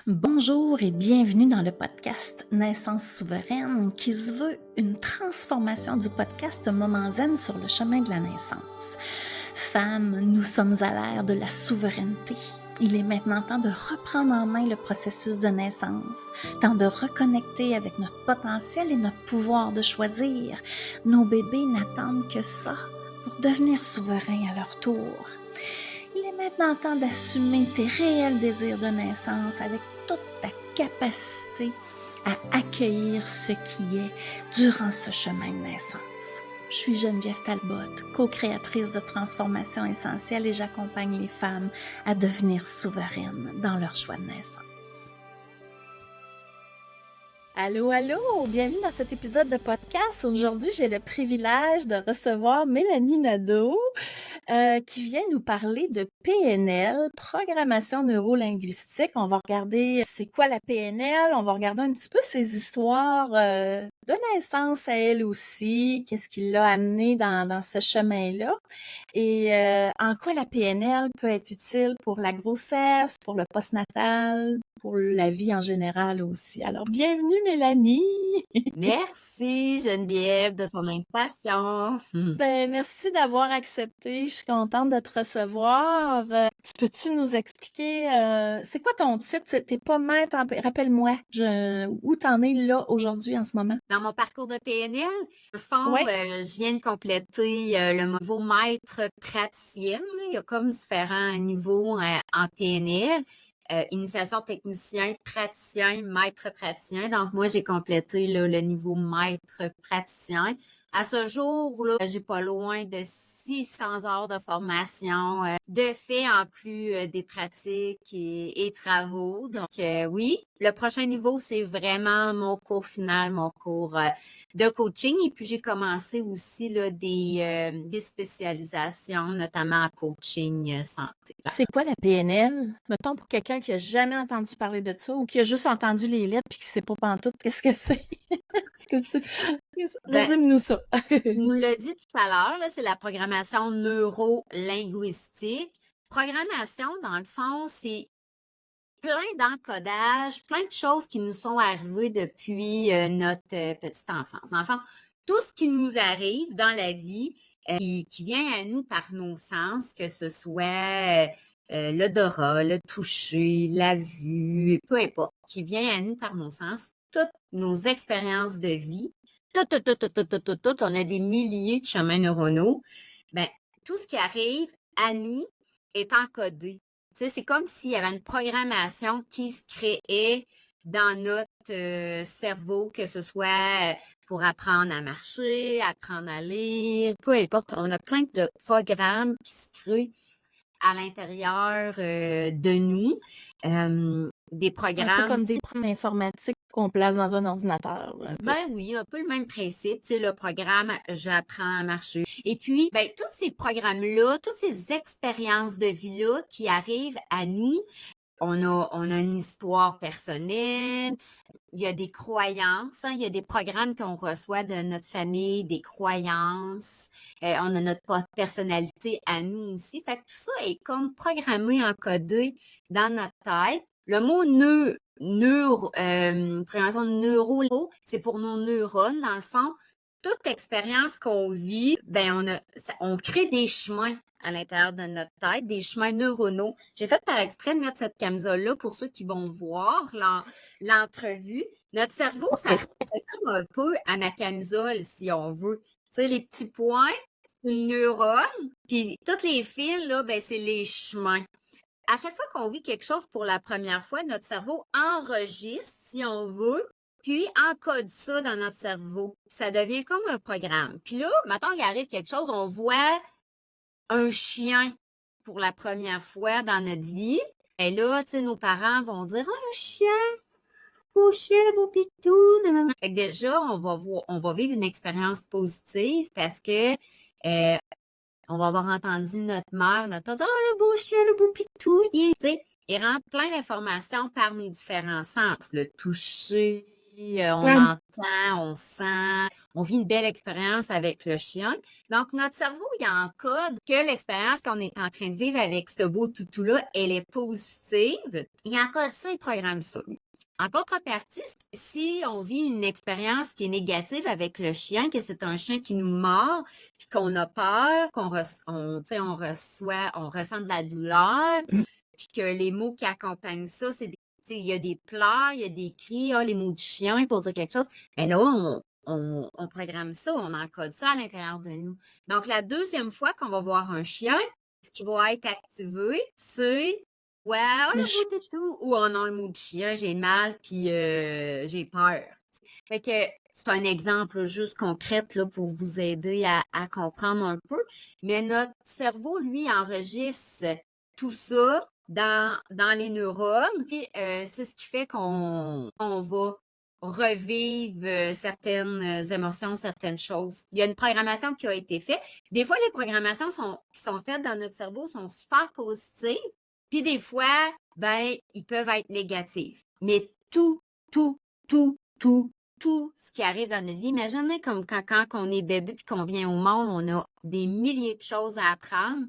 Bonjour et bienvenue dans le podcast Naissance souveraine qui se veut une transformation du podcast Moment Zen sur le chemin de la naissance. Femmes, nous sommes à l'ère de la souveraineté. Il est maintenant temps de reprendre en main le processus de naissance, temps de reconnecter avec notre potentiel et notre pouvoir de choisir. Nos bébés n'attendent que ça pour devenir souverains à leur tour. Il est maintenant temps d'assumer tes réels désirs de naissance avec toute ta capacité à accueillir ce qui est durant ce chemin de naissance. Je suis Geneviève Talbot, co-créatrice de Transformation Essentielle et j'accompagne les femmes à devenir souveraines dans leur choix de naissance. Allô, allô! Bienvenue dans cet épisode de podcast. Aujourd'hui, j'ai le privilège de recevoir Mélanie Nadeau qui vient nous parler de PNL, programmation neurolinguistique. On va regarder c'est quoi la PNL, on va regarder un petit peu ses histoires de naissance à elle aussi, qu'est-ce qui l'a amené dans ce chemin-là et en quoi la PNL peut être utile pour la grossesse, pour le postnatal, pour la vie en général aussi. Alors, bienvenue Mélanie! Merci Geneviève de ton invitation. Ben, merci d'avoir accepté. Je suis contente de te recevoir. Peux-tu nous expliquer, c'est quoi ton titre? T'es pas maître rappelle-moi, où t'en es là aujourd'hui en ce moment? Dans mon parcours de PNL, au fond, Ouais. je viens de compléter le niveau maître praticienne. Il y a comme différents niveaux en PNL. Initiation technicien, praticien, maître praticien. Donc, moi, j'ai complété là, le niveau maître praticien. À ce jour, là, j'ai pas loin de 600 heures de formation, de fait en plus des pratiques et travaux. Donc, oui, le prochain niveau, c'est vraiment mon cours final, mon cours de coaching. Et puis, j'ai commencé aussi là, des spécialisations, notamment en coaching santé. C'est quoi la PNL? Mettons pour quelqu'un qui a jamais entendu parler de ça ou qui a juste entendu les lettres puis qui sait pas pantoute qu'est-ce que c'est. Ben, Résume-nous ça. tu nous l'as dit tout à l'heure, là, c'est la programmation neuro-linguistique. Programmation, dans le fond, c'est plein d'encodages, plein de choses qui nous sont arrivées depuis notre petite enfance. Dans le fond, tout ce qui nous arrive dans la vie, qui vient à nous par nos sens, que ce soit l'odorat, le toucher, la vue, peu importe, qui vient à nous par nos sens, toutes nos expériences de vie, on a des milliers de chemins neuronaux, ben, tout ce qui arrive à nous est encodé. Tu sais, c'est comme s'il y avait une programmation qui se créait dans notre cerveau, que ce soit pour apprendre à marcher, apprendre à lire, peu importe. On a plein de programmes qui se créent à l'intérieur de nous. Des Un peu programmes. comme des programmes informatiques qu'on place dans un ordinateur. Ben oui, un peu le même principe, tu sais, le programme J'apprends à marcher. Et puis, ben, tous ces programmes-là, toutes ces expériences de vie-là qui arrivent à nous, on a une histoire personnelle, il y a des croyances, il y a des programmes qu'on reçoit de notre famille, des croyances, on a notre personnalité à nous aussi. Fait que tout ça est comme programmé, encodé dans notre tête. Le mot programmation neuro, c'est pour nos neurones, dans le fond. Toute expérience qu'on vit, ben on crée des chemins à l'intérieur de notre tête, des chemins neuronaux. J'ai fait par exprès de mettre cette camisole-là pour ceux qui vont voir l'entrevue. Notre cerveau, ça ressemble un peu à ma camisole, si on veut. Tu sais, les petits points, c'est une neurone, puis toutes les fils, là, ben, c'est les chemins. À chaque fois qu'on vit quelque chose pour la première fois, notre cerveau enregistre, si on veut, puis encode ça dans notre cerveau. Ça devient comme un programme. Puis là, maintenant il arrive quelque chose, on voit un chien pour la première fois dans notre vie. Et là, tu sais, nos parents vont dire « Oh, un chien, beau pitou! » Fait que déjà, on va vivre une expérience positive parce que on va avoir entendu notre mère, notre père dire « Oh, le beau chien, le beau pitou! » Tu sais, il rentre plein d'informations par nos différents sens. Le toucher, on Ouais, entend, on sent, on vit une belle expérience avec le chien. Donc, notre cerveau, il encode que l'expérience qu'on est en train de vivre avec ce beau toutou-là, elle est positive. Il encode ça, il programme ça. En contrepartie, si on vit une expérience qui est négative avec le chien, que c'est un chien qui nous mord, puis qu'on a peur, on ressent de la douleur, puis que les mots qui accompagnent ça, c'est il y a des pleurs, il y a des cris, les mots du chien pour dire quelque chose. Mais là, on programme ça, on encode ça à l'intérieur de nous. Donc, la deuxième fois qu'on va voir un chien, ce qui va être activé, c'est ouais, oh le le ch- beau toutou, ou oh non, le mot du chien, j'ai mal, puis j'ai peur. Fait que c'est un exemple juste concret là, pour vous aider à comprendre un peu. Mais notre cerveau, lui, enregistre tout ça dans les neurones. Et c'est ce qui fait qu'on va revivre certaines émotions, certaines choses. Il y a une programmation qui a été faite. Des fois, les programmations qui sont faites dans notre cerveau sont super positives. Puis des fois, ben, ils peuvent être négatifs. Mais tout, tout ce qui arrive dans notre vie. Imaginez comme quand on est bébé puis qu'on vient au monde, on a des milliers de choses à apprendre.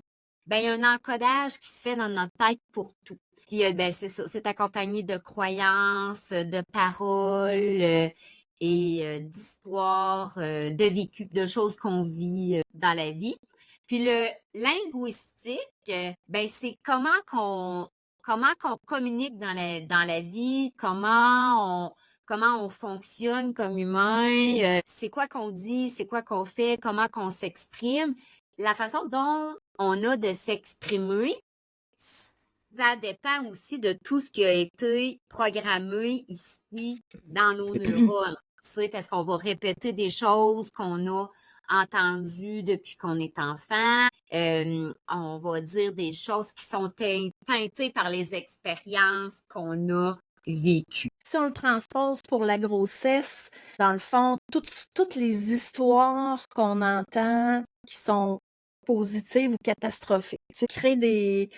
Ben, il y a un encodage qui se fait dans notre tête pour tout. Puis, ben, c'est ça, c'est accompagné de croyances, de paroles et d'histoires, de vécu, de choses qu'on vit dans la vie. Puis le linguistique, ben, c'est comment qu'on communique dans la vie, comment on fonctionne comme humain, c'est quoi qu'on dit, c'est quoi qu'on fait, comment qu'on s'exprime. La façon dont on a de s'exprimer, ça dépend aussi de tout ce qui a été programmé ici dans nos neurones. Tu sais, parce qu'on va répéter des choses qu'on a entendues depuis qu'on est enfant. On va dire des choses qui sont teintées par les expériences qu'on a vécues. Si on le transpose pour la grossesse, dans le fond, toutes les histoires qu'on entend qui sont positives ou catastrophiques, ça crée des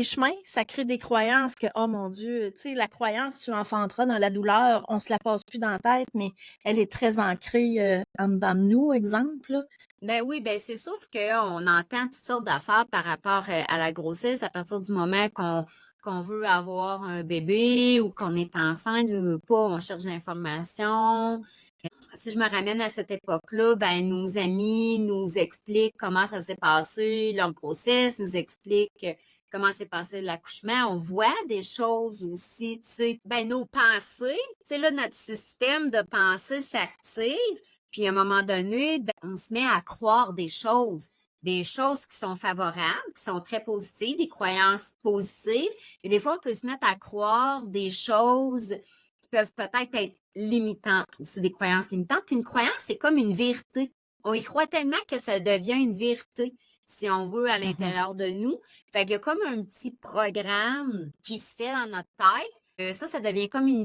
chemins, ça crée des croyances que, oh mon Dieu, tu sais, la croyance, tu enfanteras dans la douleur, on se la passe plus dans la tête, mais elle est très ancrée en dedans de nous, exemple. Là. Ben oui, ben c'est sûr qu'on entend toutes sortes d'affaires par rapport à la grossesse à partir du moment qu'on veut avoir un bébé ou qu'on est enceinte, veut pas, on cherche l'information. Si je me ramène à cette époque-là, ben nos amis nous expliquent comment ça s'est passé, leur grossesse, nous expliquent comment s'est passé l'accouchement. On voit des choses aussi, tu sais, ben nos pensées, tu sais, là, notre système de pensée s'active, puis à un moment donné, ben, on se met à croire des choses qui sont favorables, qui sont très positives, des croyances positives, et des fois, on peut se mettre à croire des choses qui peuvent peut-être être limitantes aussi, des croyances limitantes. Puis une croyance, c'est comme une vérité. On y croit tellement que ça devient une vérité, si on veut, à Mhm. l'intérieur de nous. Fait qu'il y a comme un petit programme qui se fait dans notre tête. Ça devient comme une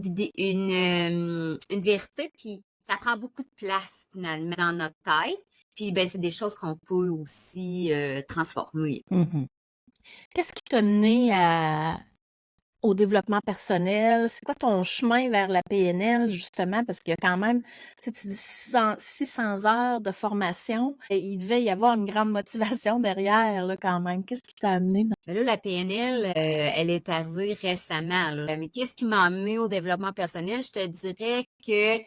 vérité, puis ça prend beaucoup de place, finalement, dans notre tête. Puis, ben, c'est des choses qu'on peut aussi transformer. Mhm. Qu'est-ce qui t'a mené au développement personnel? C'est quoi ton chemin vers la PNL, justement? Parce qu'il y a quand même, tu sais, tu dis 600 heures de formation, et il devait y avoir une grande motivation derrière, là, quand même. Qu'est-ce qui t'a amené dans... Mais là, la PNL, elle est arrivée récemment, là. Mais qu'est-ce qui m'a amené au développement personnel? Je te dirais que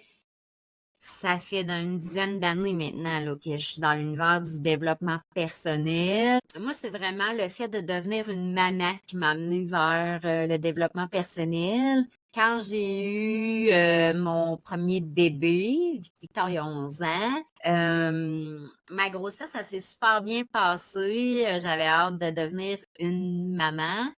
ça fait dans une dizaine d'années maintenant là, que je suis dans l'univers du développement personnel. Moi, c'est vraiment le fait de devenir une maman qui m'a amené vers le développement personnel. Quand j'ai eu mon premier bébé, Victor, il y a 11 ans, ma grossesse, ça s'est super bien passé. J'avais hâte de devenir une maman.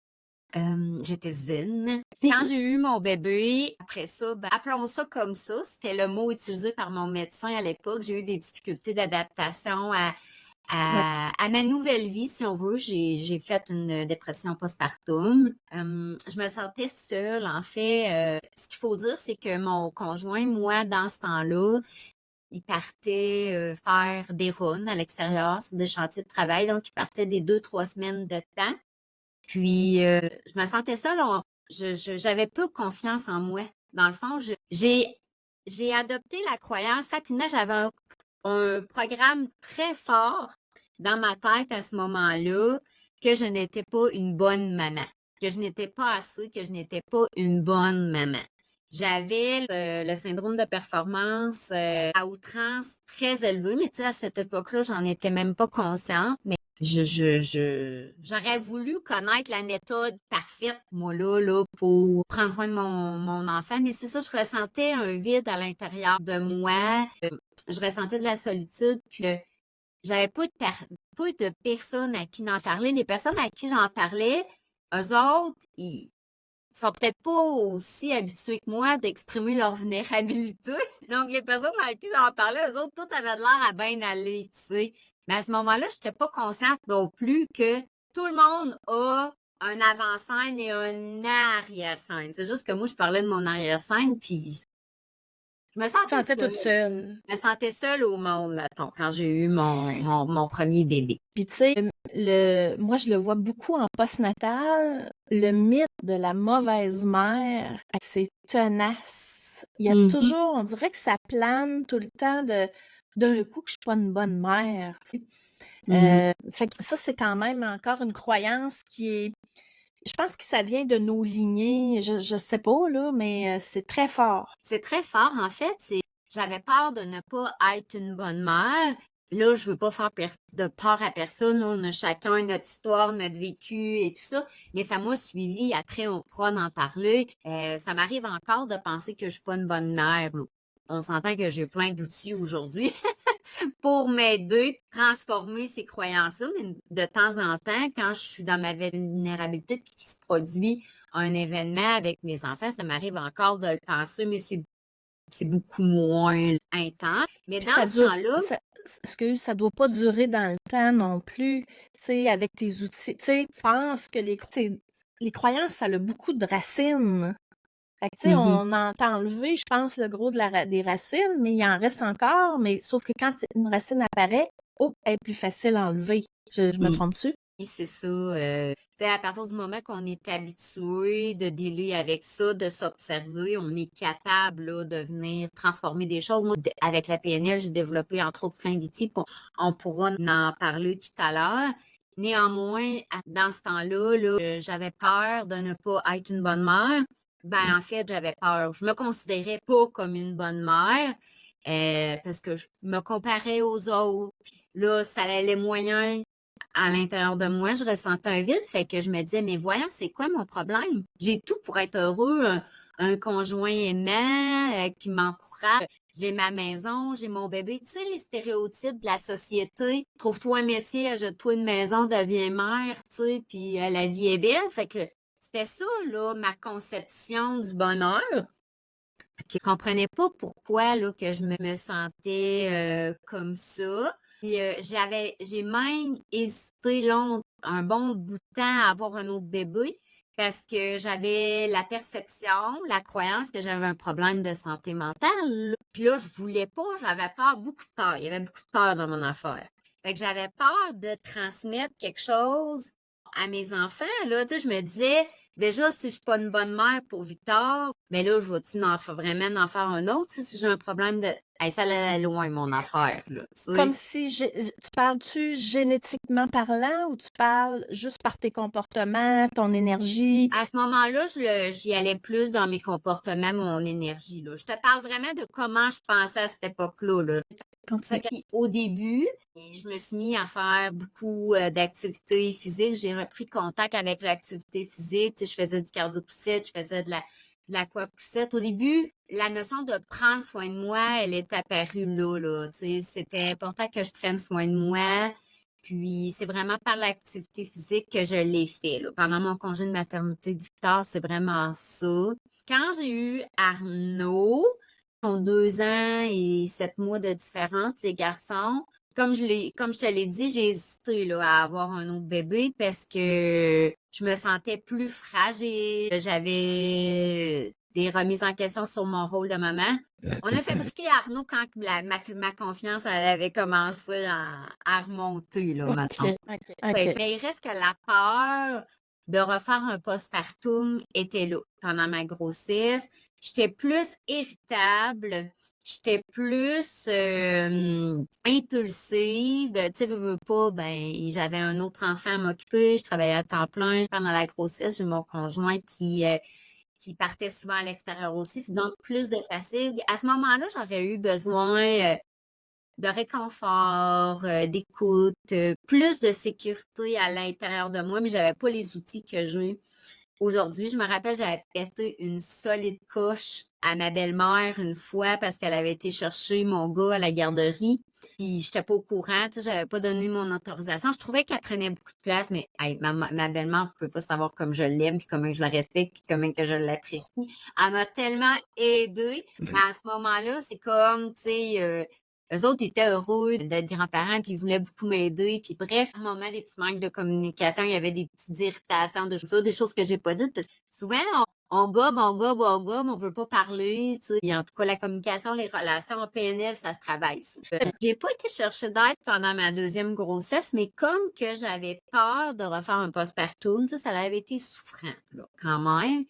J'étais zen. Quand j'ai eu mon bébé, après ça, ben, appelons ça comme ça, c'était le mot utilisé par mon médecin à l'époque. J'ai eu des difficultés d'adaptation Ouais. à ma nouvelle vie, si on veut. J'ai fait une dépression postpartum. Je me sentais seule. En fait, ce qu'il faut dire, c'est que mon conjoint, moi, dans ce temps-là, il partait faire des runs à l'extérieur sur des chantiers de travail. Donc, il partait des 2, 3 semaines de temps. Puis, je me sentais seule. J'avais peu confiance en moi. Dans le fond, j'ai j'ai adopté la croyance rapidement. J'avais un programme très fort dans ma tête à ce moment-là que je n'étais pas une bonne maman, que je n'étais pas assez, que je n'étais pas une bonne maman. J'avais le syndrome de performance à outrance très élevé, mais tu sais, à cette époque-là, j'en étais même pas consciente. Mais j'aurais voulu connaître la méthode parfaite, moi, là, pour prendre soin de mon enfant. Mais c'est ça, je ressentais un vide à l'intérieur de moi. Je ressentais de la solitude, puis j'avais pas de personnes à qui en parler. Les personnes à qui j'en parlais, eux autres, ils sont peut-être pas aussi habitués que moi d'exprimer leur vulnérabilité. Donc, les personnes à qui j'en parlais, eux autres, tout avait de l'air à bien aller, tu sais. Mais à ce moment-là, je n'étais pas consciente non plus que tout le monde a un avant-scène et un arrière-scène. C'est juste que moi, je parlais de mon arrière-scène, puis je me Tu te sentais sentais seule. toute seule. Je me sentais seule au monde, mettons, quand j'ai eu mon premier bébé. Puis tu sais, moi je le vois beaucoup en postnatal, le mythe de la mauvaise mère, c'est tenace. Il y a Mhm. toujours, on dirait que ça plane tout le temps d'un coup que je suis pas une bonne mère. Tu sais. Mhm. Fait que ça, c'est quand même encore une croyance qui est, je pense que ça vient de nos lignées, je sais pas, là, mais c'est très fort. C'est très fort, en fait. J'avais peur de ne pas être une bonne mère. Là, je veux pas faire de peur à personne. Là, on a chacun notre histoire, notre vécu et tout ça. Mais ça m'a suivi. Après, on pourra en parler. Ça m'arrive encore de penser que je suis pas une bonne mère, là. On s'entend que j'ai plein d'outils aujourd'hui pour m'aider, transformer ces croyances-là. Mais de temps en temps, quand je suis dans ma vulnérabilité puis qu'il se produit un événement avec mes enfants, ça m'arrive encore de le penser, mais c'est beaucoup moins intense. Mais Puis dans ça ce dure, temps-là, excuse, ça doit pas durer dans le temps non plus, tu sais, avec tes outils. Tu sais, je pense que les croyances, ça a beaucoup de racines. Fait que, tu sais, mhm, on a enlevé, je pense, le gros des racines, mais il en reste encore. Mais sauf que quand une racine apparaît, hop, elle est plus facile à enlever. Je me mm, trompe-tu? oui, c'est ça. Tu sais, à partir du moment qu'on est habitué de dealer avec ça, de s'observer, on est capable là, de venir transformer des choses. Moi, avec la PNL, j'ai développé entre autres plein d'outils. On pourra en parler tout à l'heure. Néanmoins, dans ce temps-là, là, j'avais peur de ne pas être une bonne mère. Ben, en fait, j'avais peur. Je me considérais pas comme une bonne mère parce que je me comparais aux autres. Là, ça allait moyen à l'intérieur de moi, je ressentais un vide, fait que je me disais, mais voyons, c'est quoi mon problème? J'ai tout pour être heureux, un conjoint aimant qui m'encourage. J'ai ma maison, j'ai mon bébé. Tu sais, les stéréotypes de la société. Trouve-toi un métier, achète-toi une maison, deviens mère, tu sais, puis la vie est belle. Fait que c'était ça, là, ma conception du bonheur. Je comprenais pas pourquoi là, que je me sentais comme ça. Puis, j'ai même hésité un bon bout de temps à avoir un autre bébé parce que j'avais la perception, la croyance que j'avais un problème de santé mentale, là. Puis là, je voulais pas, j'avais peur, beaucoup de peur. Il y avait beaucoup de peur dans mon affaire. Fait que j'avais peur de transmettre quelque chose à mes enfants, là. Tu sais, je me disais, déjà, si je suis pas une bonne mère pour Victor, mais là, je vais-tu vraiment en faire un autre, tu sais, si j'ai un problème de... Hey, ça allait loin, mon affaire, là, tu Comme sais. si, tu parles-tu génétiquement parlant ou tu parles juste par tes comportements, ton énergie? À ce moment-là, j'y allais plus dans mes comportements, mon énergie, là. Je te parle vraiment de comment je pensais à cette époque-là, là. Continue. Au début, je me suis mis à faire beaucoup d'activités physiques. J'ai repris contact avec l'activité physique. Tu sais, je faisais du cardio-poussette, je faisais de l'aquapoussette. Au début, la notion de prendre soin de moi, elle est apparue là, là. Tu sais, c'était important que je prenne soin de moi. Puis, c'est vraiment par l'activité physique que je l'ai fait, là. Pendant mon congé de maternité de Victor, c'est vraiment ça. Quand j'ai eu Arnaud, ont 2 ans et 7 mois de différence, les garçons. Comme je te l'ai dit, j'ai hésité là, à avoir un autre bébé parce que je me sentais plus fragile. J'avais des remises en question sur mon rôle de maman. On a fabriqué Arnaud quand ma confiance elle avait commencé à remonter, là, OK, maintenant. OK, Ouais, OK. mais il reste que la peur de refaire un postpartum était là. Pendant ma grossesse, j'étais plus irritable, j'étais plus impulsive. Tu sais, veux pas, ben, j'avais un autre enfant à m'occuper, je travaillais à temps plein. Pendant la grossesse, j'ai mon conjoint qui partait souvent à l'extérieur aussi, donc plus de fatigue. À ce moment-là, j'aurais eu besoin de réconfort, d'écoute, plus de sécurité à l'intérieur de moi, mais j'avais pas les outils que j'ai aujourd'hui. Je me rappelle, j'avais pété une solide coche à ma belle-mère une fois parce qu'elle avait été chercher mon gars à la garderie. Puis j'étais pas au courant, tu sais, j'avais pas donné mon autorisation. Je trouvais qu'elle prenait beaucoup de place, mais hey, ma belle-mère, vous pouvez pas savoir comme je l'aime, puis comment je la respecte, puis comment que je l'apprécie. Elle m'a tellement aidée. Mais à ce moment-là, c'est comme, tu sais, eux autres étaient heureux d'être grands-parents, puis ils voulaient beaucoup m'aider. Puis bref, à un moment, des petits manques de communication, il y avait des petites irritations, des choses que j'ai pas dites. Parce que souvent, on gobe, on veut pas parler, tu sais. Et en tout cas, la communication, les relations en PNL, ça se travaille. Ça. J'ai pas été chercher d'aide pendant ma deuxième grossesse, mais comme que j'avais peur de refaire un postpartum, tu sais, ça avait été souffrant, là, quand même.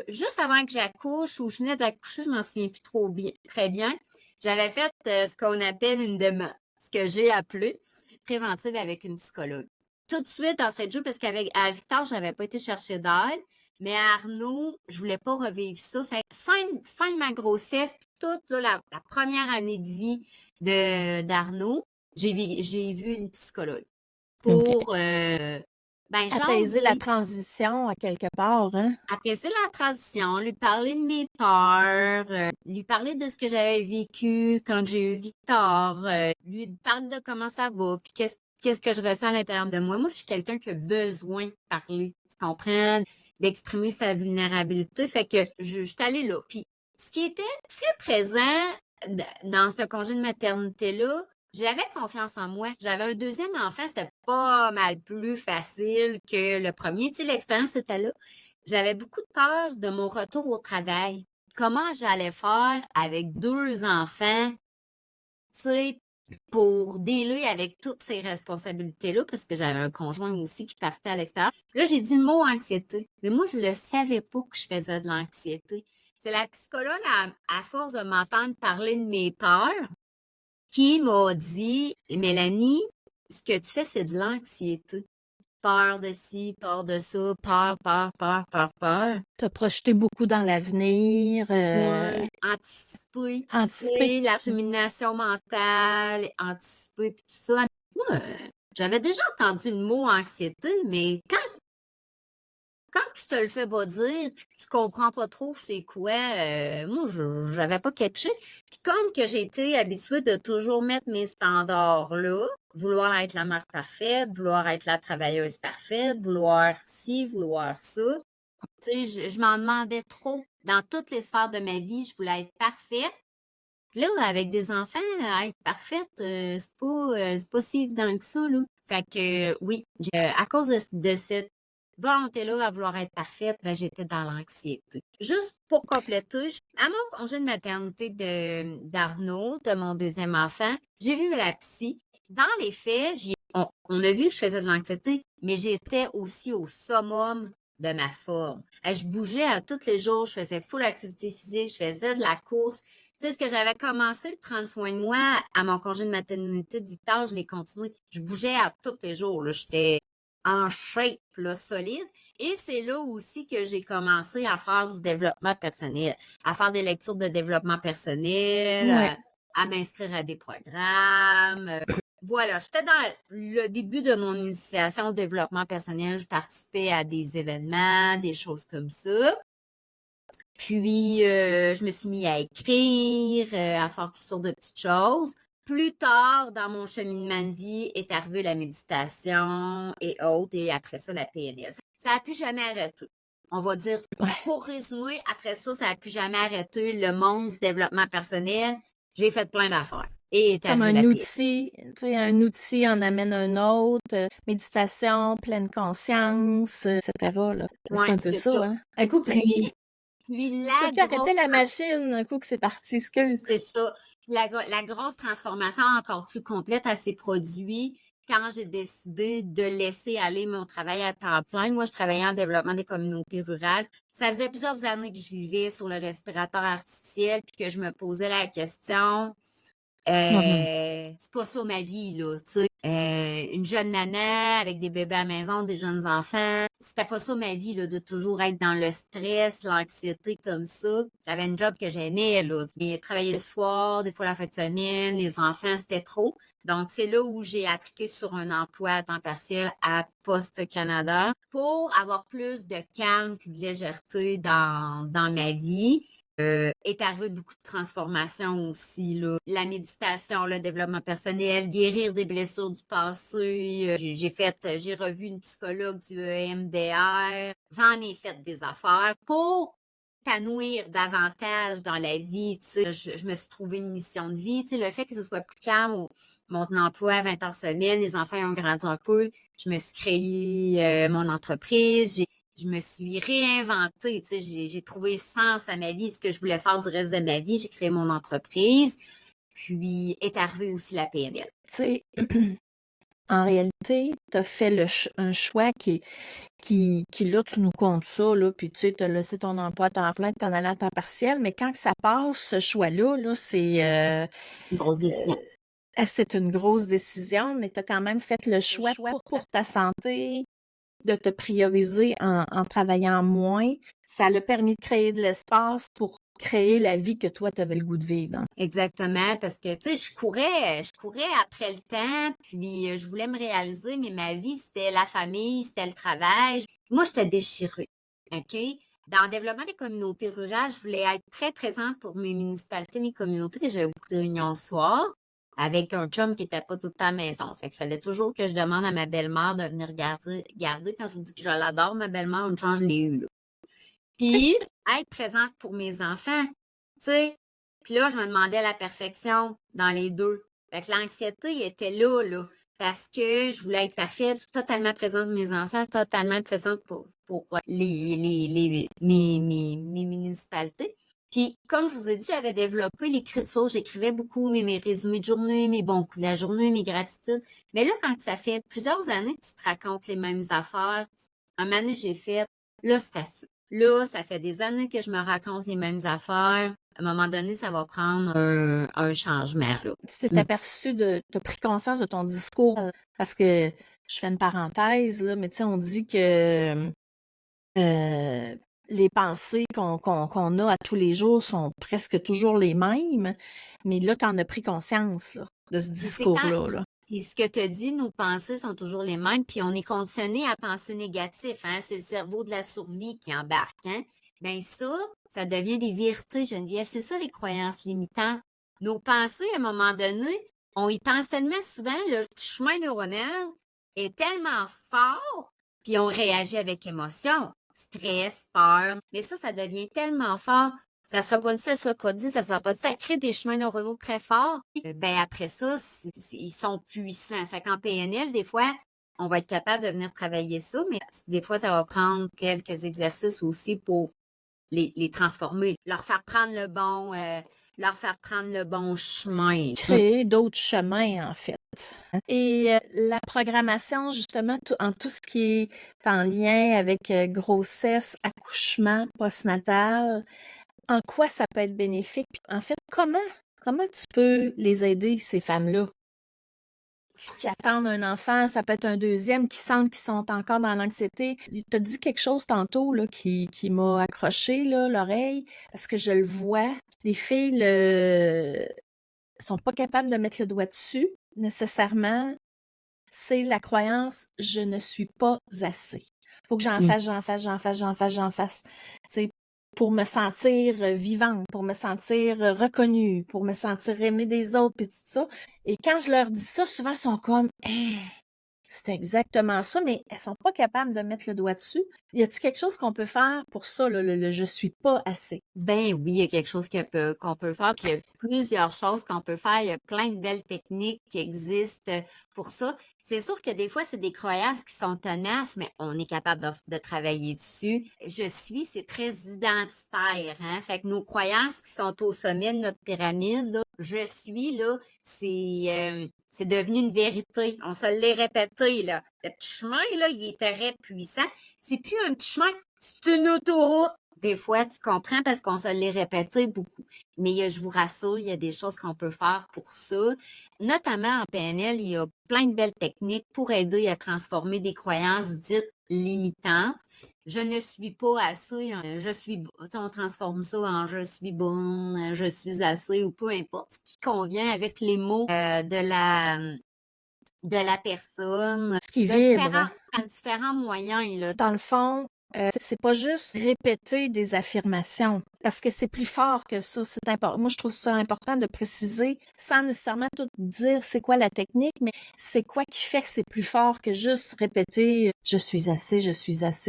Juste avant que j'accouche, ou je venais d'accoucher, je m'en souviens plus trop bien, très bien, j'avais fait ce qu'on appelle une demande, ce que j'ai appelé préventive avec une psychologue. Tout de suite, en fait, parce qu'à Victor, j'avais pas été chercher d'aide, mais à Arnaud, je voulais pas revivre ça. C'est fin de ma grossesse, toute là, la première année de vie d'Arnaud, j'ai vu une psychologue pour ben, Apaiser la jaser, transition à quelque part, hein? apaiser la transition, lui parler de mes peurs, lui parler de ce que j'avais vécu quand j'ai eu Victor, lui parler de comment ça va, puis qu'est-ce que je ressens à l'intérieur de moi. Moi, je suis quelqu'un qui a besoin de parler, tu comprends, d'exprimer sa vulnérabilité. Fait que je suis allée là. Puis, ce qui était très présent dans ce congé de maternité-là, j'avais confiance en moi. J'avais un deuxième enfant, c'était pas mal plus facile que le premier. Tu sais, l'expérience était là. J'avais beaucoup de peur de mon retour au travail. Comment j'allais faire avec 2 enfants, tu sais, pour dealer avec toutes ces responsabilités-là, parce que j'avais un conjoint aussi qui partait à l'extérieur. Là, j'ai dit le mot anxiété. Mais moi, je ne le savais pas que je faisais de l'anxiété. C'est la psychologue, à force de m'entendre parler de mes peurs, qui m'a dit, Mélanie, ce que tu fais, c'est de l'anxiété. Peur de ci, peur de ça, peur. T'as projeté beaucoup dans l'avenir, Anticiper, anticiper. la rumination mentale, anticiper, puis tout ça. Moi, j'avais déjà entendu le mot anxiété, mais quand tu te le fais pas dire, puis tu comprends pas trop c'est quoi, moi, j'avais pas catché. Puis comme que j'ai été habituée de toujours mettre mes standards là, vouloir être la mère parfaite, vouloir être la travailleuse parfaite, vouloir ci, vouloir ça. Tu sais, je m'en demandais trop. Dans toutes les sphères de ma vie, je voulais être parfaite. Puis là, avec des enfants, être parfaite, c'est pas si évident que ça, là. Fait que, oui, à cause de cette volonté-là à vouloir être parfaite, ben, j'étais dans l'anxiété. Juste pour compléter, à mon congé de maternité d'Arnaud, de mon deuxième enfant, j'ai vu la psy. Dans les faits, on a vu que je faisais de l'anxiété, mais j'étais aussi au summum de ma forme. Je bougeais à tous les jours, je faisais full activité physique, je faisais de la course. Tu sais, ce que j'avais commencé de prendre soin de moi à mon congé de maternité de Victor, je l'ai continué. Je bougeais à tous les jours, là. J'étais en shape, là, solide. Et c'est là aussi que j'ai commencé à faire du développement personnel, à faire des lectures de développement personnel, Ouais. à m'inscrire à des programmes. Voilà, j'étais dans le début de mon initiation au développement personnel. Je participais à des événements, des choses comme ça. Puis, je me suis mis à écrire, à faire toutes sortes de petites choses. Plus tard, dans mon cheminement de vie, est arrivée la méditation et autres, et après ça, la PNL. Ça n'a plus jamais arrêté. On va dire, Ouais. pour résumer, après ça, ça n'a plus jamais arrêté. Le monde du développement personnel, j'ai fait plein d'affaires. Et est Comme arrivée un la PNL. outil, tu sais, un outil en amène un autre, méditation, pleine conscience, etc., là. C'est Ouais, un peu c'est ça, ça. hein? Un coup que Puis faut la plus arrêter grosse la machine, un coup que c'est parti, excuse. C'est ça. La grosse transformation encore plus complète à ces produits quand j'ai décidé de laisser aller mon travail à temps plein, moi, je travaillais en développement des communautés rurales. Ça faisait plusieurs années que je vivais sur le respirateur artificiel puis que je me posais la question, Mhm. c'est pas ça ma vie, là, tu sais. Une jeune nana avec des bébés à la maison, des jeunes enfants. C'était pas ça ma vie, là, de toujours être dans le stress, l'anxiété comme ça. J'avais une job que j'aimais, là. Mais travailler le soir, des fois la fin de semaine, les enfants, c'était trop. Donc, c'est là où j'ai appliqué sur un emploi à temps partiel à Poste Canada pour avoir plus de calme et de légèreté dans ma vie. Est arrivé beaucoup de transformations aussi, là. La méditation, le développement personnel, guérir des blessures du passé. J'ai revu une psychologue du EMDR. J'en ai fait des affaires pour t'épanouir davantage dans la vie, tu sais. Je me suis trouvé une mission de vie, tu sais, le fait que ce soit plus calme, mon emploi à 20 heures semaine, les enfants ont grandi un peu, je me suis créé mon entreprise, je me suis réinventée, tu sais, j'ai trouvé sens à ma vie, ce que je voulais faire du reste de ma vie, j'ai créé mon entreprise, puis est arrivée aussi la PNL. Tu sais, en réalité, tu as fait un choix qui, là, tu nous comptes ça, là, puis tu sais, tu as laissé ton emploi à temps plein, tu en allais à temps partiel, mais quand que ça passe, ce choix-là, là, Une grosse décision. c'est une grosse décision, mais tu as quand même fait le choix pour ta santé, de te prioriser en travaillant moins. Ça l'a permis de créer de l'espace pour créer la vie que toi, tu avais le goût de vivre. Exactement, parce que, tu sais, je courais après le temps, puis je voulais me réaliser, mais ma vie, c'était la famille, c'était le travail. Moi, j'étais déchirée, OK? Dans le développement des communautés rurales, je voulais être très présente pour mes municipalités, mes communautés. J'avais beaucoup de réunions le soir avec un chum qui était pas tout le temps à la maison. Fait qu'il fallait toujours que je demande à ma belle-mère de venir garder. Quand je vous dis que je l'adore, ma belle-mère, une chance, je l'ai eue, là. Puis, être présente pour mes enfants, tu sais. Puis là, je me demandais la perfection dans les deux. Fait que l'anxiété était là, parce que je voulais être parfaite, totalement présente pour mes enfants, totalement présente pour mes municipalités. Puis, comme je vous ai dit, j'avais développé l'écriture, j'écrivais beaucoup mes résumés de journée, mes bons coups de la journée, mes gratitudes. Mais là, quand ça fait plusieurs années que tu te racontes les mêmes affaires, un moment donné, j'ai fait, là, c'est assez. Là, ça fait des années que je me raconte les mêmes affaires. À un moment donné, ça va prendre un changement, là. Tu t'es aperçu t'as pris conscience de ton discours, parce que je fais une parenthèse, là, mais tu sais, on dit que les pensées qu'on a à tous les jours sont presque toujours les mêmes, mais là, tu en as pris conscience, là, de ce Puis c'est quand discours-là, là. Puis ce que tu as dit, nos pensées sont toujours les mêmes, puis on est conditionné à penser négatif, hein? C'est le cerveau de la survie qui embarque, hein? Bien ça devient des vérités, Geneviève. C'est ça, les croyances limitantes. Nos pensées, à un moment donné, on y pense tellement souvent, le petit chemin neuronal est tellement fort, puis on réagit avec émotion, stress, peur. Mais ça devient tellement fort. Ça se reproduit, ça se reproduit, ça se reproduit, ça crée des chemins neuronaux très forts. Ben après ça, ils sont puissants. Fait qu'en PNL, des fois, on va être capable de venir travailler ça, mais des fois, ça va prendre quelques exercices aussi pour les transformer, leur faire prendre le bon chemin. Créer d'autres chemins, en fait. Et la programmation, justement, en tout ce qui est en lien avec grossesse, accouchement, postnatal, en quoi ça peut être bénéfique? Puis, en fait, comment tu peux les aider, ces femmes-là? Qui attendent un enfant, ça peut être un deuxième, qui sentent qu'ils sont encore dans l'anxiété. Tu as dit quelque chose tantôt là, qui m'a accroché là, l'oreille, parce que je le vois. Les filles sont pas capables de mettre le doigt dessus, nécessairement. C'est la croyance « je ne suis pas assez ». Faut que j'en fasse, j'en fasse, j'en fasse, j'en fasse, j'en fasse. Tu sais, pour me sentir vivante, pour me sentir reconnue, pour me sentir aimée des autres, puis tout ça. Et quand je leur dis ça, souvent, ils sont comme hey, c'est exactement ça, mais elles sont pas capables de mettre le doigt dessus. Y a-t-il quelque chose qu'on peut faire pour ça, là, le je suis pas assez? Ben oui, il y a quelque chose qu'on peut faire, puis il y a plusieurs choses qu'on peut faire. Il y a plein de belles techniques qui existent pour ça. C'est sûr que des fois, c'est des croyances qui sont tenaces, mais on est capable de travailler dessus. C'est très identitaire, hein? Fait que nos croyances qui sont au sommet de notre pyramide, là, je suis, là, C'est devenu une vérité. On se l'est répété, là. Le petit chemin, là, il est très puissant. C'est plus un petit chemin, c'est une autoroute. Des fois, tu comprends parce qu'on se l'est répété beaucoup. Mais je vous rassure, il y a des choses qu'on peut faire pour ça. Notamment en PNL, il y a plein de belles techniques pour aider à transformer des croyances dites limitantes. Je ne suis pas assez, je suis, on transforme ça en je suis bonne, je suis assez ou peu importe, ce qui convient avec les mots de la personne, Ce qui vibre. par différents moyens, là. Dans le fond, c'est pas juste répéter des affirmations, parce que c'est plus fort que ça. C'est important. Moi, je trouve ça important de préciser, sans nécessairement tout dire c'est quoi la technique, mais c'est quoi qui fait que c'est plus fort que juste répéter je suis assez,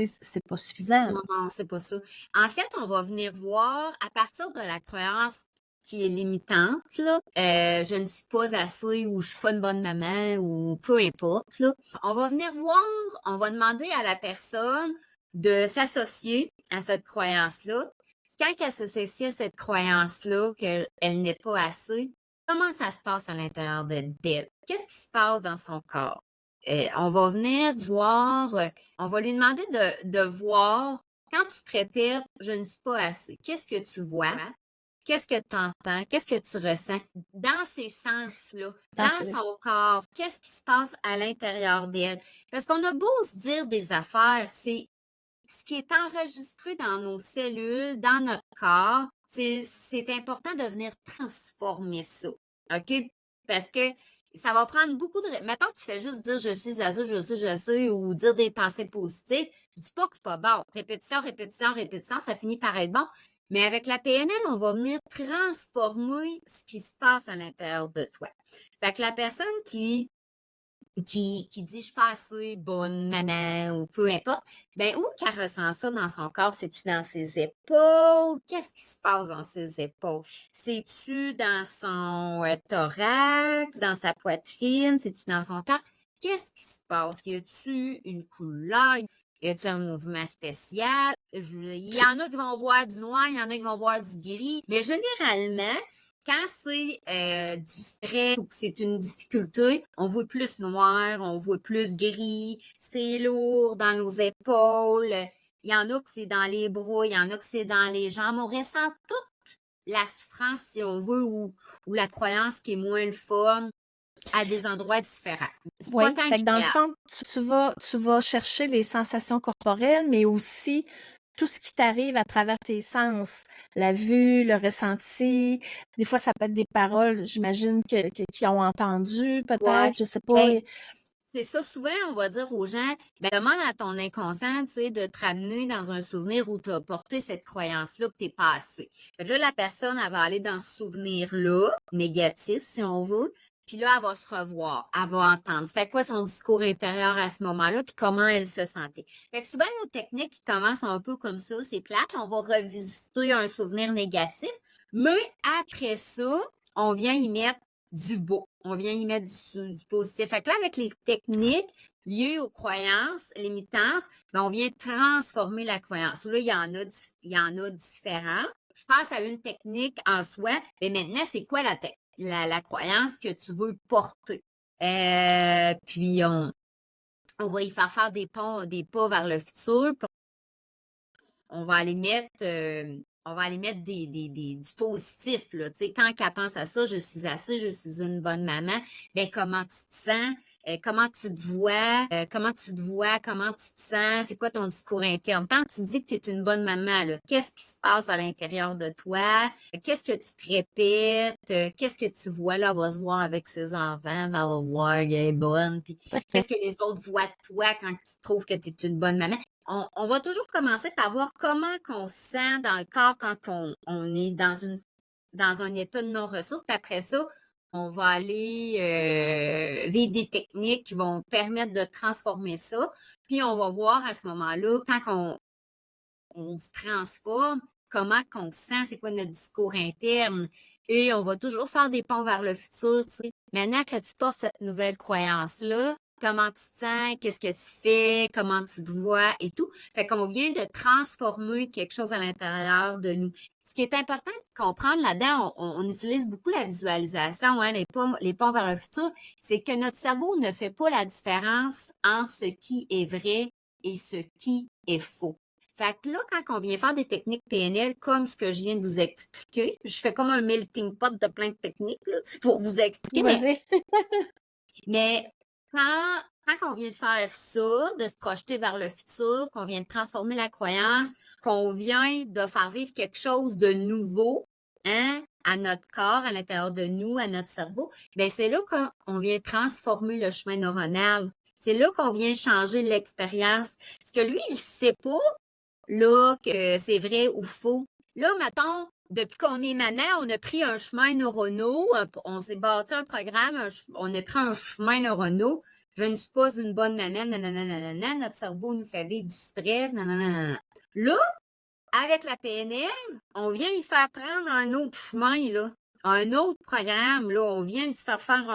c'est pas suffisant. Non, non, c'est pas ça. En fait, on va venir voir à partir de la croyance qui est limitante, là, je ne suis pas assez ou je suis pas une bonne maman ou peu importe, là. On va venir voir, on va demander à la personne de s'associer à cette croyance-là. Quand elle s'associe à cette croyance-là, qu'elle n'est pas assez, comment ça se passe à l'intérieur d'elle? Qu'est-ce qui se passe dans son corps? On va venir voir, on va lui demander de voir, quand tu te répètes, je ne suis pas assez, qu'est-ce que tu vois? Qu'est-ce que tu entends? Qu'est-ce que tu ressens? Dans ces sens-là, dans son corps, qu'est-ce qui se passe à l'intérieur d'elle? Parce qu'on a beau se dire des affaires, c'est ce qui est enregistré dans nos cellules, dans notre corps, c'est important de venir transformer ça. OK? Parce que ça va prendre beaucoup de... Mettons que tu fais juste dire je suis assez, je suis, ou dire des pensées positives. Je dis pas que c'est pas bon. Répétition, répétition, répétition, ça finit par être bon. Mais avec la PNL, on va venir transformer ce qui se passe à l'intérieur de toi. Fait que la personne qui dit je suis pas assez bonne maman ou peu importe, ben où qu'elle ressent ça dans son corps? C'est-tu dans ses épaules? Qu'est-ce qui se passe dans ses épaules? C'est-tu dans son thorax, dans sa poitrine? C'est-tu dans son cœur? Qu'est-ce qui se passe? Y a-tu une couleur? Y a-tu un mouvement spécial? Il y en a qui vont voir du noir, il y en a qui vont voir du gris, mais généralement, quand c'est du stress ou que c'est une difficulté, on voit plus noir, on voit plus gris, c'est lourd dans nos épaules. Il y en a que c'est dans les bras, il y en a que c'est dans les jambes. On ressent toute la souffrance, si on veut, ou la croyance qui est moins le fun à des endroits différents. C'est Oui, pas tant fait que dans le agréable. fond, tu vas chercher les sensations corporelles, mais aussi tout ce qui t'arrive à travers tes sens, la vue, le ressenti. Des fois, ça peut être des paroles, j'imagine, qu'ils ont entendues, Ouais. peut-être, je sais pas. Ben, c'est ça, souvent, on va dire aux gens, ben, demande à ton inconscient, tu sais, de te ramener dans un souvenir où tu as porté cette croyance-là que tu es passé. Fait que là, la personne, elle va aller dans ce souvenir-là, négatif, si on veut, puis là, elle va se revoir, elle va entendre. C'était quoi son discours intérieur à ce moment-là, puis comment elle se sentait. Fait que souvent, nos techniques qui commencent un peu comme ça, c'est plate, on va revisiter un souvenir négatif, mais après ça, on vient y mettre du beau. On vient y mettre du positif. Fait que là, avec les techniques liées aux croyances limitantes, ben, on vient transformer la croyance. Là, il y en a différents. Je pense à une technique en soi. Mais maintenant, c'est quoi la croyance que tu veux porter? Puis, on va y faire des pas vers le futur. On va aller mettre du positif, là. Tu sais, quand elle pense à ça, je suis assez, je suis une bonne maman, ben, comment tu te sens? Comment tu te vois? Comment tu te sens? C'est quoi ton discours interne? Tant que tu dis que tu es une bonne maman, là, qu'est-ce qui se passe à l'intérieur de toi? Qu'est-ce que tu te répètes? Qu'est-ce que tu vois? Là, elle va se voir avec ses enfants, elle va voir qu'elle est bonne. Puis, qu'est-ce que les autres voient de toi quand tu trouves que tu es une bonne maman? On va toujours commencer par voir comment qu'on se sent dans le corps quand on est dans un état de non-ressources. Puis après ça, on va aller vivre des techniques qui vont permettre de transformer ça. Puis on va voir à ce moment-là, quand on se transforme, comment qu'on se sent, c'est quoi notre discours interne. Et on va toujours faire des ponts vers le futur, tu sais. Maintenant que tu portes cette nouvelle croyance-là, comment tu te sens, qu'est-ce que tu fais, comment tu te vois et tout. Fait qu'on vient de transformer quelque chose à l'intérieur de nous. Ce qui est important de comprendre là-dedans, on utilise beaucoup la visualisation, hein, les ponts vers le futur, c'est que notre cerveau ne fait pas la différence entre ce qui est vrai et ce qui est faux. Fait que là, quand on vient faire des techniques PNL, comme ce que je viens de vous expliquer, je fais comme un melting pot de plein de techniques là, pour vous expliquer, Vas-y. mais quand on vient de faire ça, de se projeter vers le futur, qu'on vient de transformer la croyance, qu'on vient de faire vivre quelque chose de nouveau, hein, à notre corps, à l'intérieur de nous, à notre cerveau, bien, c'est là qu'on vient transformer le chemin neuronal. C'est là qu'on vient changer l'expérience. Parce que lui, il ne sait pas, là, que c'est vrai ou faux. Là, mettons, depuis qu'on est maintenant, on a pris un chemin neuronal, on s'est bâti un programme, on a pris un chemin neuronal. Je ne suis pas une bonne maman, nanana, nanana, notre cerveau nous fait vivre du stress, nanana, nanana. Là, avec la PNL, on vient y faire prendre un autre chemin, là, un autre programme, là, on vient de faire faire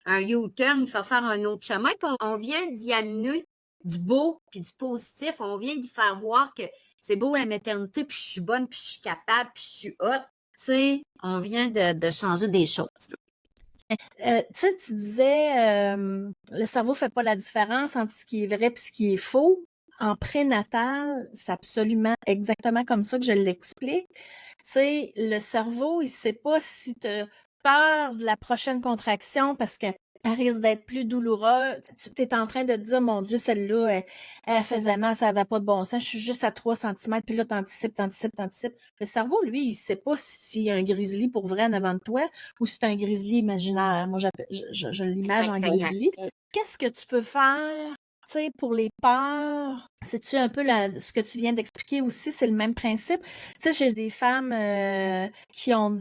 un U-turn, faire faire un autre chemin, puis on vient d'y amener du beau puis du positif, on vient d'y faire voir que c'est beau la maternité, puis je suis bonne, puis je suis capable, puis je suis hot. Tu sais, on vient de changer des choses. Tu sais, tu disais, le cerveau fait pas la différence entre ce qui est vrai et ce qui est faux. En prénatal, c'est absolument exactement comme ça que je l'explique. Tu sais, le cerveau, il sait pas si tu as peur de la prochaine contraction parce que elle risque d'être plus douloureuse. Tu es en train de te dire, mon Dieu, celle-là, elle faisait mal, ça n'avait pas de bon sens. Je suis juste à 3 centimètres, puis là, t'anticipes. Le cerveau, lui, il sait pas s'il y a un grizzly pour vrai en avant de toi ou si c'est un grizzly imaginaire. Moi, je l'image en Exactement. grizzly. Qu'est-ce que tu peux faire, tu sais, pour les peurs? C'est-tu un peu ce que tu viens d'expliquer aussi, c'est le même principe? Tu sais, j'ai des femmes qui ont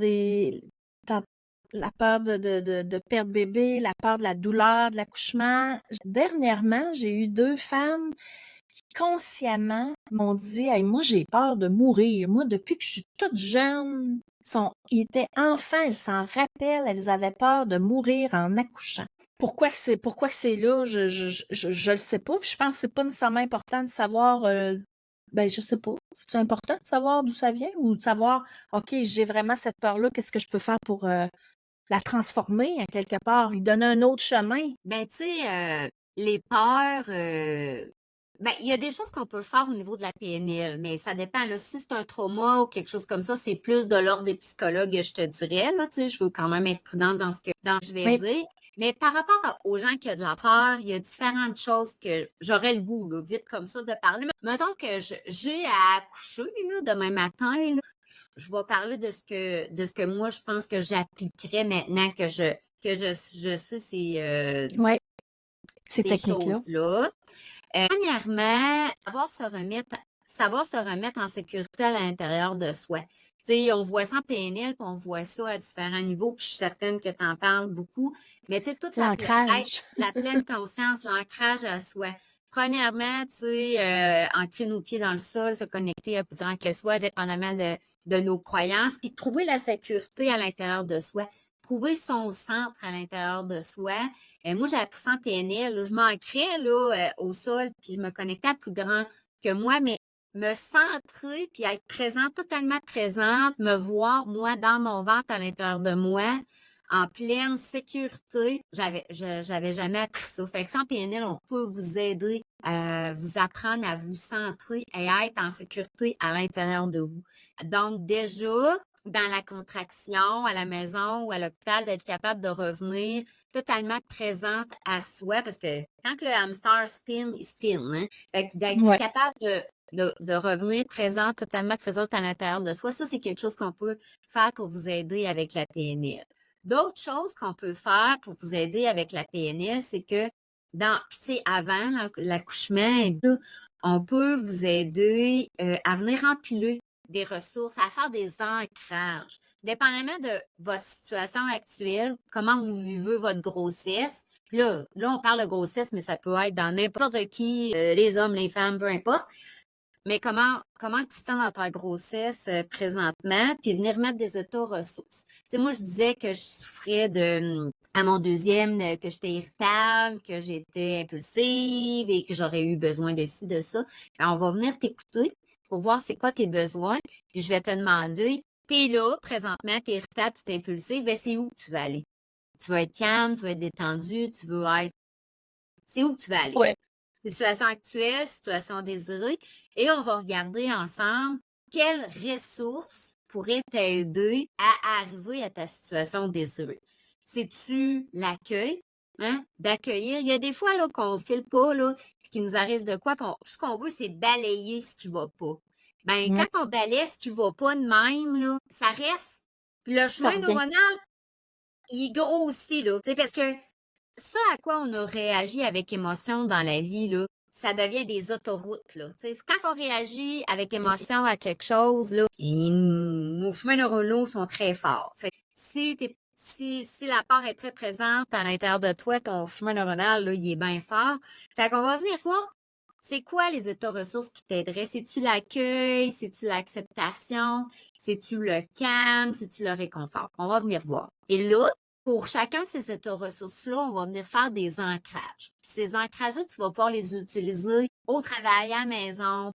la peur de perdre bébé, la peur de la douleur, de l'accouchement. Dernièrement, j'ai eu 2 femmes qui consciemment m'ont dit, hey, moi, j'ai peur de mourir. Moi, depuis que je suis toute jeune, ils étaient enfants, elles s'en rappellent, elles avaient peur de mourir en accouchant. Pourquoi que c'est là, je le sais pas. Puis je pense que c'est pas nécessairement important de savoir, je sais pas. C'est important de savoir d'où ça vient ou de savoir, OK, j'ai vraiment cette peur-là, qu'est-ce que je peux faire pour la transformer à quelque part, lui donner un autre chemin. Ben, tu sais, les peurs, ben, il y a des choses qu'on peut faire au niveau de la PNL, mais ça dépend, là. Si c'est un trauma ou quelque chose comme ça, c'est plus de l'ordre des psychologues, je te dirais, là, tu sais. Je veux quand même être prudente dans ce que je vais Oui. dire. Mais par rapport aux gens qui ont de la peur, il y a différentes choses que j'aurais le goût, là, vite comme ça, de parler. Mais mettons que j'ai à accoucher, là, demain matin, là, je vais parler de ce que moi, je pense que j'appliquerais maintenant que je sais Ouais, ces ces techniques-là. choses-là. Premièrement, savoir se remettre en sécurité à l'intérieur de soi. Tu sais, on voit ça en PNL, puis on voit ça à différents niveaux, puis je suis certaine que tu en parles beaucoup. Mais tu sais, toute L'ancrage. la pleine conscience, l'ancrage à soi. Premièrement, tu sais, ancrer nos pieds dans le sol, se connecter à plus grand que soi, dépendamment de nos croyances, puis trouver la sécurité à l'intérieur de soi. Trouver son centre à l'intérieur de soi. Moi, j'ai appris ça en PNL. Là. Je m'ancrais là, au sol, puis je me connectais à plus grand que moi, mais me centrer, puis être présente, totalement présente, me voir, moi, dans mon ventre, à l'intérieur de moi, en pleine sécurité. J'avais jamais appris ça. Fait que ça, en PNL, on peut vous aider à vous apprendre à vous centrer et à être en sécurité à l'intérieur de vous. Donc, déjà, dans la contraction, à la maison ou à l'hôpital, d'être capable de revenir totalement présente à soi, parce que quand le hamster spin, il spin, hein? Fait que d'être capable de revenir présente, totalement présente à l'intérieur de soi, ça, c'est quelque chose qu'on peut faire pour vous aider avec la PNL. D'autres choses qu'on peut faire pour vous aider avec la PNL, c'est que tu sais, avant l'accouchement, on peut vous aider à venir empiler des ressources, à faire des ancrages. Dépendamment de votre situation actuelle, comment vous vivez votre grossesse. Puis là, on parle de grossesse, mais ça peut être dans n'importe qui, les hommes, les femmes, peu importe. Mais comment tu te sens dans ta grossesse présentement, puis venir mettre des états ressources. Tu sais, moi, je disais que je souffrais à mon deuxième, que j'étais irritable, que j'étais impulsive et que j'aurais eu besoin de ci, de ça. Alors, on va venir t'écouter pour voir c'est quoi tes besoins, puis je vais te demander, t'es là, présentement, t'es irritable, t'es impulsive, ben c'est où que tu vas aller? Tu vas être calme, tu vas être détendu, tu veux être... C'est où que tu vas aller? Ouais. Situation actuelle, situation désirée, et on va regarder ensemble quelles ressources pourraient t'aider à arriver à ta situation désirée. C'est-tu l'accueil, hein? D'accueillir. Il y a des fois là, qu'on ne file pas, là, puis qu'il nous arrive de quoi, puis ce qu'on veut, c'est balayer ce qui va pas. Ben, Ouais, quand on balaye ce qui va pas de même, là, ça reste. Puis le ça chemin revient. neuronal, il grossit, là. Tu sais, parce que ça à quoi on a réagi avec émotion dans la vie, là, ça devient des autoroutes, là. Tu sais, quand on réagit avec émotion à quelque chose, là, nos chemins neuronaux sont très forts. Fait que si la part est très présente à l'intérieur de toi, ton chemin neuronal, là, il est bien fort. Fait qu'on va venir voir, c'est quoi les états ressources qui t'aideraient? C'est-tu l'accueil? C'est-tu l'acceptation? C'est-tu le calme? C'est-tu le réconfort? On va venir voir. Et là, pour chacun de ces états ressources-là, on va venir faire des ancrages. Puis ces ancrages-là, tu vas pouvoir les utiliser au travail, à la maison,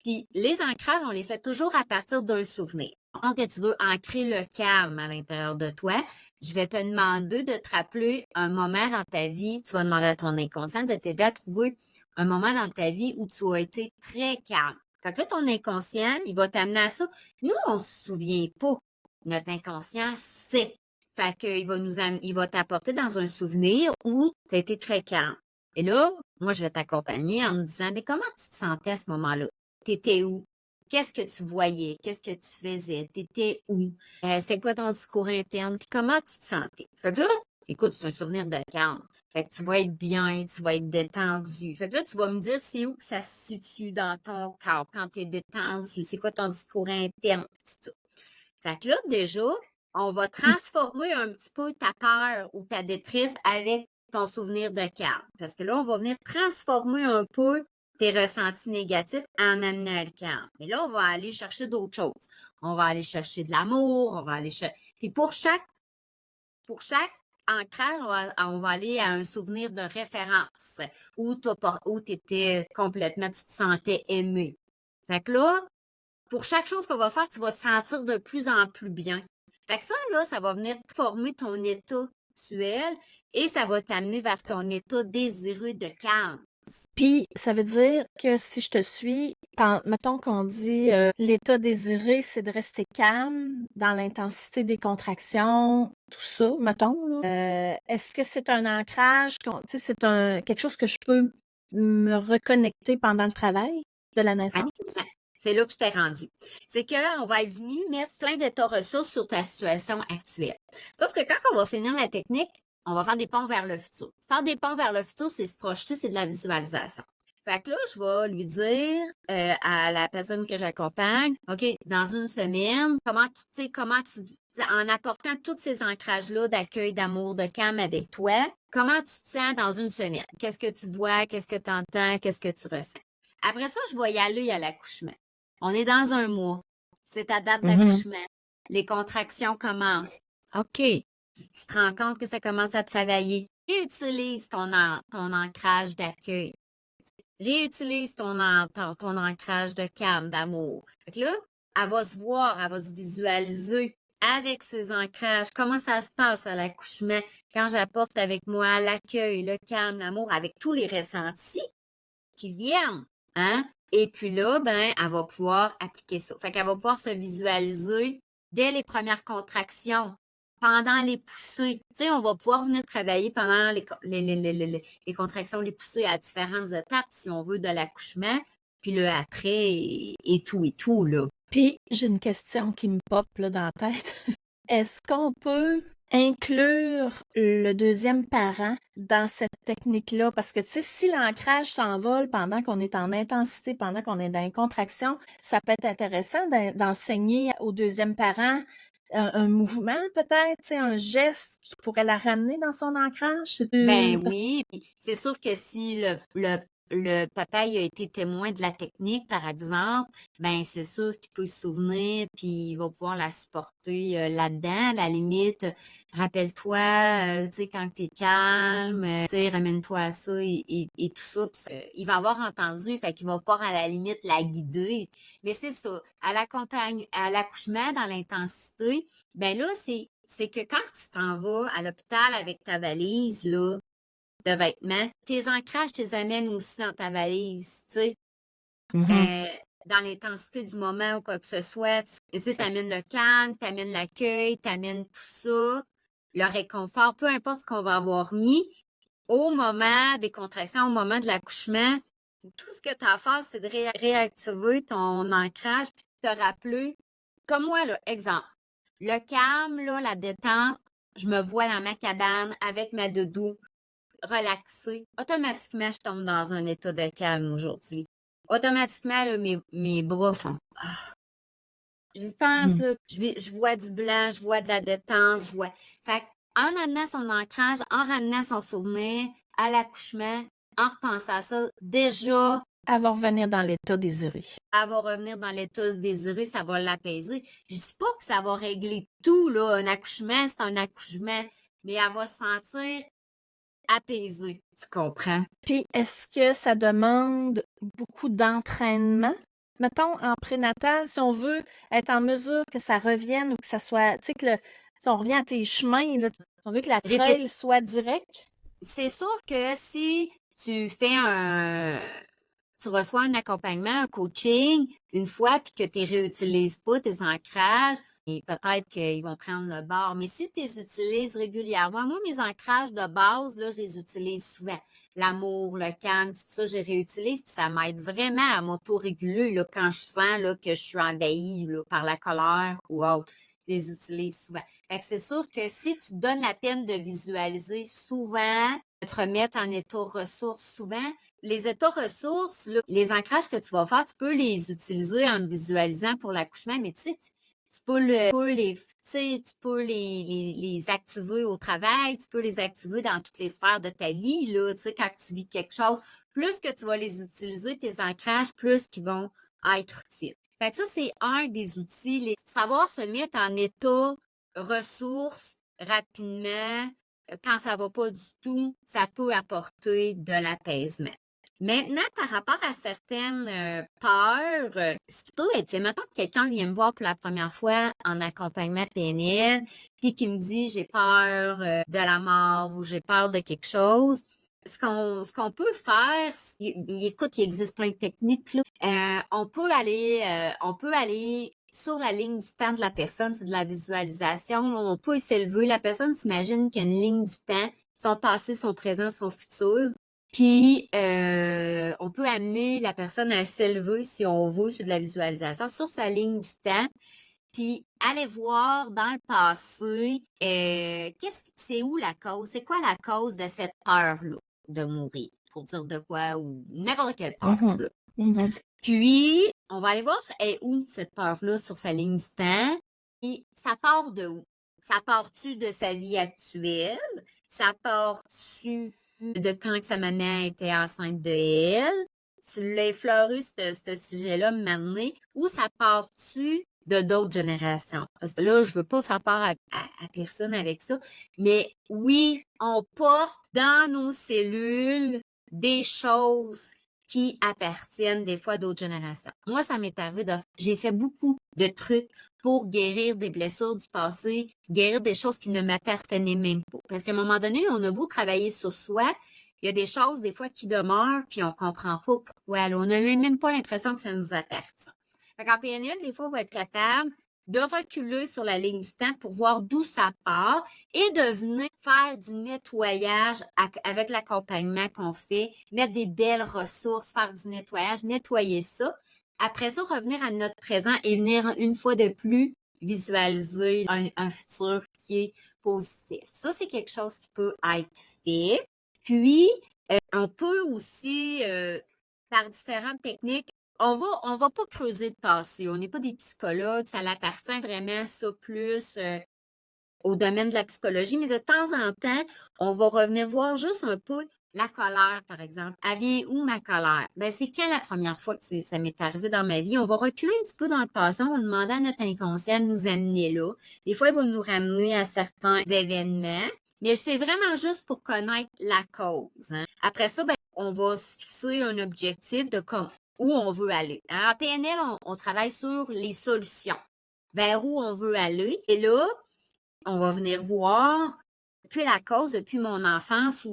Puis les ancrages, on les fait toujours à partir d'un souvenir. Quand que tu veux ancrer le calme à l'intérieur de toi, je vais te demander de te rappeler un moment dans ta vie, tu vas demander à ton inconscient de t'aider à trouver un moment dans ta vie où tu as été très calme. Fait que là, ton inconscient, il va t'amener à ça. Nous, on se souvient pas. Notre inconscient sait. Fait il va t'apporter dans un souvenir où tu as été très calme. Et là, moi, je vais t'accompagner en me disant, mais comment tu te sentais à ce moment-là? T'étais où? Qu'est-ce que tu voyais? Qu'est-ce que tu faisais? T'étais où? C'était quoi ton discours interne? Puis comment tu te sentais? Fait que là, écoute, c'est un souvenir de calme. Fait que tu vas être bien, tu vas être détendu. Fait que là, tu vas me dire c'est où que ça se situe dans ton corps quand tu es détendu. C'est quoi ton discours interne? Tout ça. Fait que là, déjà, on va transformer un petit peu ta peur ou ta détresse avec ton souvenir de calme. Parce que là, on va venir transformer un peu tes ressentis négatifs en amenant à le calme. Mais là, on va aller chercher d'autres choses. On va aller chercher de l'amour, on va aller chercher... Puis pour chaque ancrage, on va aller à un souvenir de référence où tu étais complètement, tu te sentais aimé. Fait que là, pour chaque chose qu'on va faire, tu vas te sentir de plus en plus bien. Fait que ça, là, ça va venir former ton état actuel et ça va t'amener vers ton état désireux de calme. Puis, ça veut dire que si je te suis, mettons qu'on dit l'état désiré, c'est de rester calme dans l'intensité des contractions, tout ça, mettons. Là. Est-ce que c'est un ancrage, tu sais, c'est quelque chose que je peux me reconnecter pendant le travail de la naissance? Absolument. C'est là que je t'ai rendu. C'est qu'on va être venu mettre plein d'états ressources sur ta situation actuelle. Sauf que quand on va finir la technique, on va faire des ponts vers le futur. Faire des ponts vers le futur, c'est se projeter, c'est de la visualisation. Fait que là, je vais lui dire à la personne que j'accompagne, OK, dans une semaine, en apportant tous ces ancrages-là d'accueil, d'amour, de calme avec toi, comment tu te sens dans une semaine? Qu'est-ce que tu vois? Qu'est-ce que tu entends? Qu'est-ce que tu ressens? Après ça, je vais y aller à l'accouchement. On est dans un mois. C'est ta date d'accouchement. Les contractions commencent. OK. Tu te rends compte que ça commence à travailler. Réutilise ton ancrage d'accueil. Réutilise ton ancrage de calme, d'amour. Fait que là, elle va se voir, elle va se visualiser avec ses ancrages. Comment ça se passe à l'accouchement quand j'apporte avec moi l'accueil, le calme, l'amour, avec tous les ressentis qui viennent, hein? Et puis là, ben, elle va pouvoir appliquer ça. Fait qu'elle va pouvoir se visualiser dès les premières contractions, pendant les poussées. Tu sais, on va pouvoir venir travailler pendant les contractions, les poussées à différentes étapes, si on veut, de l'accouchement, puis le après et tout, là. Puis, j'ai une question qui me pop là, dans la tête. Est-ce qu'on peut inclure le deuxième parent dans cette technique-là? Parce que, tu sais, si l'ancrage s'envole pendant qu'on est en intensité, pendant qu'on est dans une contraction, ça peut être intéressant d'enseigner au deuxième parent un mouvement peut-être, tu sais, un geste qui pourrait la ramener dans son ancrage. Ben oui, puis c'est sûr que si le le papa il a été témoin de la technique, par exemple, ben c'est sûr qu'il peut se souvenir, puis il va pouvoir la supporter là-dedans. À la limite, rappelle-toi, tu sais, quand t'es calme, tu sais, ramène-toi à ça et tout ça. Puis il va avoir entendu, fait qu'il va pouvoir à la limite la guider. Mais c'est ça, à l'accouchement, dans l'intensité, ben là, c'est que quand tu t'en vas à l'hôpital avec ta valise, là, de vêtements. Tes ancrages, tu les amènes aussi dans ta valise, tu sais, Mhm. dans l'intensité du moment ou quoi que ce soit. Tu sais, t'amènes le calme, t'amènes l'accueil, t'amènes tout ça, le réconfort, peu importe ce qu'on va avoir mis. Au moment des contractions, au moment de l'accouchement, tout ce que tu as à faire, c'est de réactiver ton ancrage puis de te rappeler, comme moi, là, exemple, le calme, là, la détente, je me vois dans ma cabane avec ma doudou, relaxée, automatiquement, je tombe dans un état de calme aujourd'hui. Automatiquement, là, mes bras font. J'y pense, Mhm. là, je vois du blanc, je vois de la détente, je vois. Fait en amenant son ancrage, en ramenant son souvenir à l'accouchement, en repensant à ça, déjà, Elle va revenir dans l'état désiré. elle va revenir dans l'état désiré, ça va l'apaiser. Je dis pas que ça va régler tout, là. Un accouchement, c'est un accouchement. Mais elle va se sentir apaisée. Tu comprends? Puis, est-ce que ça demande beaucoup d'entraînement? Mettons, en prénatal, si on veut être en mesure que ça revienne ou que ça soit, tu sais, si on revient à tes chemins, là, si on veut que la Répète. trail soit directe. C'est sûr que si tu fais tu reçois un accompagnement, un coaching, une fois, puis que tu ne réutilises pas tes ancrages, et peut-être qu'ils vont prendre le bord. Mais si tu les utilises régulièrement, moi, mes ancrages de base, là, je les utilise souvent. L'amour, le calme, tout ça, je les réutilise, puis ça m'aide vraiment à m'auto-réguler, là, quand je sens, là, que je suis envahie, là, par la colère ou autre. Je les utilise souvent. Fait que c'est sûr que si tu te donnes la peine de visualiser souvent, de te remettre en état ressources souvent, les états ressources, là, les ancrages que tu vas faire, tu peux les utiliser en visualisant pour l'accouchement, mais tu sais, tu peux les activer au travail, tu peux les activer dans toutes les sphères de ta vie, là, tu sais, quand tu vis quelque chose. Plus que tu vas les utiliser, tes ancrages, plus qu'ils vont être utiles. Fait que ça, c'est un des outils. Savoir se mettre en état ressources rapidement, quand ça va pas du tout, ça peut apporter de l'apaisement. Maintenant, par rapport à certaines peurs, ce qui peut être fait, mettons que quelqu'un vient me voir pour la première fois en accompagnement PNL, puis qui me dit j'ai peur de la mort ou j'ai peur de quelque chose. Ce qu'on peut faire, écoute, il existe plein de techniques, là. On peut aller sur la ligne du temps de la personne, c'est de la visualisation. Là, on peut s'élever. La personne s'imagine qu'il y a une ligne du temps, son passé, son présent, son futur. Puis, on peut amener la personne à s'élever, si on veut, sur de la visualisation, sur sa ligne du temps. Puis, aller voir dans le passé, c'est où la cause? C'est quoi la cause de cette peur-là de mourir? Pour dire de quoi, ou n'importe quelle peur, Mhm. là. Mhm. Puis, on va aller voir est où cette peur-là sur sa ligne du temps. Puis, ça part de où? Ça part-tu de sa vie actuelle? Ça part-tu de quand que sa maman était enceinte de elle? Tu l'as effleuré, ce sujet-là, maintenant, ou ça part-tu de d'autres générations? Parce que là, je veux pas faire peur à personne avec ça, mais oui, on porte dans nos cellules des choses qui appartiennent des fois à d'autres générations. Moi, ça m'est arrivé j'ai fait beaucoup de trucs pour guérir des blessures du passé, guérir des choses qui ne m'appartenaient même pas. Parce qu'à un moment donné, on a beau travailler sur soi, il y a des choses des fois qui demeurent, puis on comprend pas pourquoi. On n'a même pas l'impression que ça nous appartient. Fait qu'en PNL, des fois, on va être capable de reculer sur la ligne du temps pour voir d'où ça part et de venir faire du nettoyage avec l'accompagnement qu'on fait, mettre des belles ressources, faire du nettoyage, nettoyer ça. Après ça, revenir à notre présent et venir une fois de plus visualiser un futur qui est positif. Ça, c'est quelque chose qui peut être fait. Puis, on peut aussi, par différentes techniques, on va pas creuser le passé. On n'est pas des psychologues. Ça appartient vraiment, ça, plus au domaine de la psychologie. Mais de temps en temps, on va revenir voir juste un peu La colère, par exemple. Elle vient où, ma colère? Ben, c'est quand la première fois que ça m'est arrivé dans ma vie? On va reculer un petit peu dans le passé, on va demander à notre inconscient de nous amener là. Des fois, il va nous ramener à certains événements, mais c'est vraiment juste pour connaître la cause, hein. Après ça, ben, on va se fixer un objectif de où on veut aller. En PNL, on travaille sur les solutions, vers où on veut aller. Et là, on va venir voir, depuis la cause, depuis mon enfance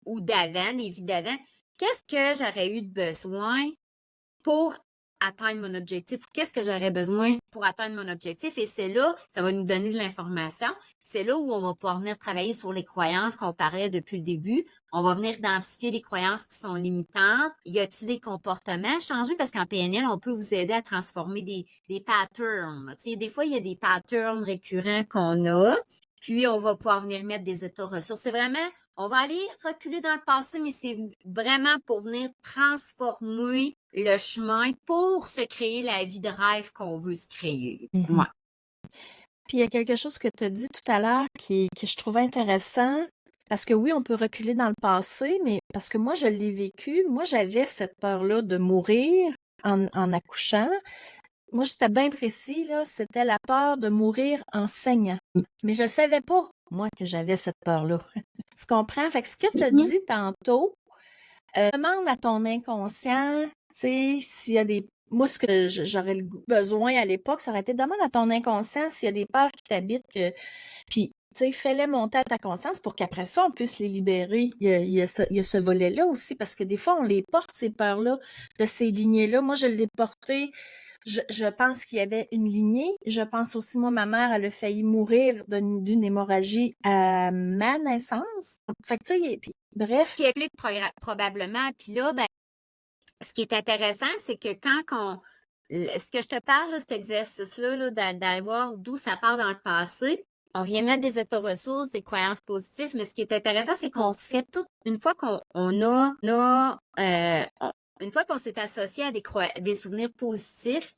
ou d'avant, les vies d'avant, qu'est-ce que j'aurais eu de besoin pour atteindre mon objectif? Qu'est-ce que j'aurais besoin pour atteindre mon objectif? Et c'est là, ça va nous donner de l'information. C'est là où on va pouvoir venir travailler sur les croyances qu'on parlait depuis le début. On va venir identifier les croyances qui sont limitantes. Y a-t-il des comportements à changer? Parce qu'en PNL, on peut vous aider à transformer des patterns. Tu sais, des fois, il y a des patterns récurrents qu'on a. Puis, on va pouvoir venir mettre des états ressources. C'est vraiment, on va aller reculer dans le passé, mais c'est vraiment pour venir transformer le chemin pour se créer la vie de rêve qu'on veut se créer. Ouais. Puis il y a quelque chose que tu as dit tout à l'heure que je trouvais intéressant, parce que oui, on peut reculer dans le passé, mais parce que moi, je l'ai vécu. Moi, j'avais cette peur-là de mourir en accouchant. Moi, c'était bien précis, là, c'était la peur de mourir en saignant. Mais je ne savais pas, moi, que j'avais cette peur-là. Tu comprends? Fait que ce que tu as dit tantôt, demande à ton inconscient, tu sais, s'il y a des... Moi, ce que j'aurais besoin à l'époque, ça aurait été demande à ton inconscient s'il y a des peurs qui t'habitent, puis, tu sais, fais-les monter à ta conscience pour qu'après ça, on puisse les libérer. Il y a ce volet-là aussi, parce que des fois, on les porte, ces peurs-là, de ces lignées-là. Moi, je l'ai porté... Je pense qu'il y avait une lignée. Je pense aussi, moi, ma mère, elle a failli mourir d'une hémorragie à ma naissance. Fait que, tu sais, puis, Ce bref. qui implique probablement, puis là, ben, ce qui est intéressant, c'est que ce que je te parle, là, cet exercice-là, là, d'aller voir d'où ça part dans le passé, on vient mettre des auto-ressources, des croyances positives, mais ce qui est intéressant, c'est qu'on fait tout, une fois une fois qu'on s'est associé à des souvenirs positifs,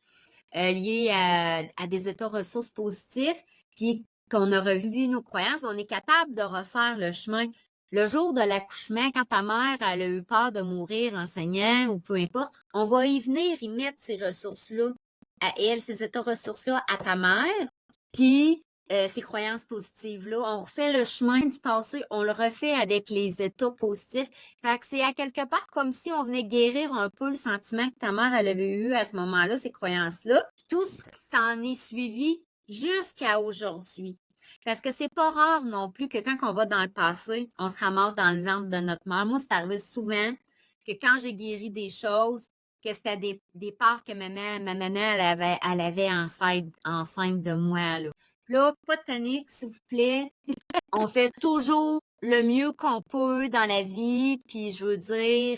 liés à des auto-ressources positifs, puis qu'on a revu nos croyances, on est capable de refaire le chemin. Le jour de l'accouchement, quand ta mère elle a eu peur de mourir en saignant ou peu importe, on va y venir y mettre ces ressources-là à elle, ces ressources-là à ta mère, puis ces croyances positives-là. On refait le chemin du passé, on le refait avec les états positifs. Fait que c'est à quelque part comme si on venait guérir un peu le sentiment que ta mère elle avait eu à ce moment-là, ces croyances-là. Tout ce qui s'en est suivi jusqu'à aujourd'hui. Parce que c'est pas rare non plus que quand on va dans le passé, on se ramasse dans le ventre de notre mère. Moi, c'est arrivé souvent que quand j'ai guéri des choses, que c'était des parts que ma maman elle avait enceinte de moi. Là, pas de panique, s'il vous plaît. On fait toujours le mieux qu'on peut dans la vie. Puis je veux dire,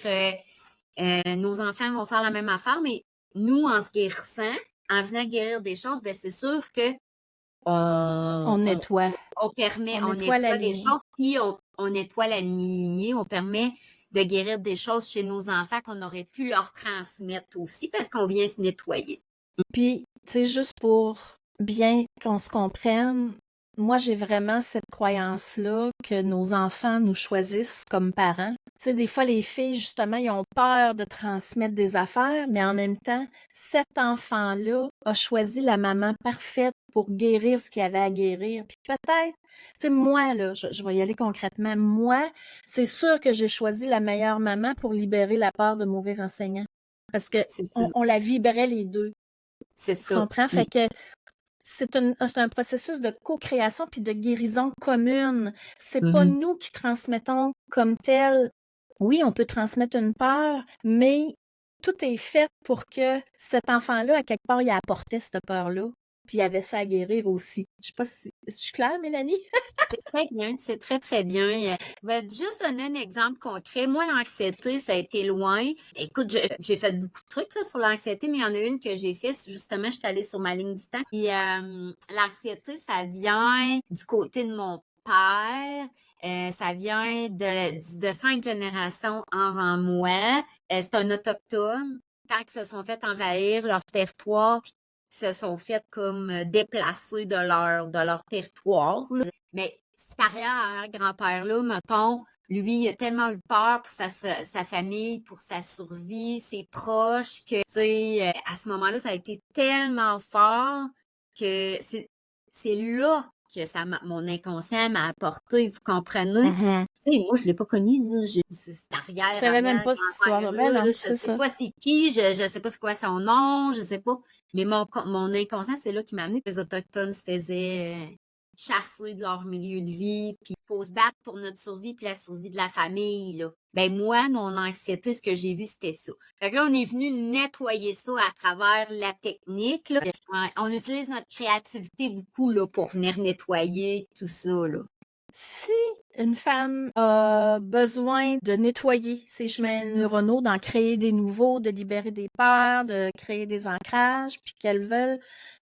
nos enfants vont faire la même affaire, mais nous, en se guérissant, en venant guérir des choses, ben c'est sûr que On nettoie. on nettoie la nettoie des lignée. choses, puis on nettoie la lignée, on permet de guérir des choses chez nos enfants qu'on aurait pu leur transmettre aussi parce qu'on vient se nettoyer. Puis, tu sais, juste pour bien qu'on se comprenne, moi, j'ai vraiment cette croyance-là que nos enfants nous choisissent comme parents. Tu sais, des fois, les filles, justement, ils ont peur de transmettre des affaires, mais en même temps, cet enfant-là a choisi la maman parfaite pour guérir ce qu'il avait à guérir. Puis peut-être, tu sais, moi, là, je vais y aller concrètement. Moi, c'est sûr que j'ai choisi la meilleure maman pour libérer la peur de mourir enseignant. Parce que on la vibrait les deux. C'est Tu ça. comprends? Fait que c'est un processus de co-création puis de guérison commune. C'est pas nous qui transmettons comme tel. Oui, on peut transmettre une peur, mais tout est fait pour que cet enfant-là, à quelque part, il apportait cette peur-là. Puis il avait ça à guérir aussi. Je sais pas si je suis claire, Mélanie? C'est très bien, c'est très, très bien. Je vais juste donner un exemple concret. Moi, l'anxiété, ça a été loin. Écoute, j'ai fait beaucoup de trucs là, sur l'anxiété, mais il y en a une que j'ai fait. Justement, je suis allée sur ma ligne du temps. Puis l'anxiété, ça vient du côté de mon père. Ça vient de 5 générations avant moi. C'est un autochtone. Quand ils se sont fait envahir leur territoire, se sont fait comme déplacer de leur territoire. Là. Mais cet arrière-grand-père-là, mettons, Lui, il a tellement eu peur pour sa famille, pour sa survie, ses proches, que, tu sais, à ce moment-là, ça a été tellement fort que c'est là que mon inconscient m'a apporté, vous comprenez? Tu sais, moi, je l'ai pas connu, là. C'est arrière, Je savais même arrière, pas cette histoire-là. grand-père, Ben là, non, je c'est sais ça. pas c'est qui, je sais pas c'est quoi son nom, je sais pas. Mais mon inconscient, c'est là qui m'a amené que les Autochtones se faisaient chasser de leur milieu de vie, puis il faut se battre pour notre survie puis la survie de la famille, là. Ben moi, mon anxiété, ce que j'ai vu, c'était ça. Fait que là, on est venu nettoyer ça à travers la technique, là. Ouais, on utilise notre créativité beaucoup, là, pour venir nettoyer tout ça, là. Si une femme a besoin de nettoyer ses chemins neuronaux, d'en créer des nouveaux, de libérer des peurs, de créer des ancrages, puis qu'elles veulent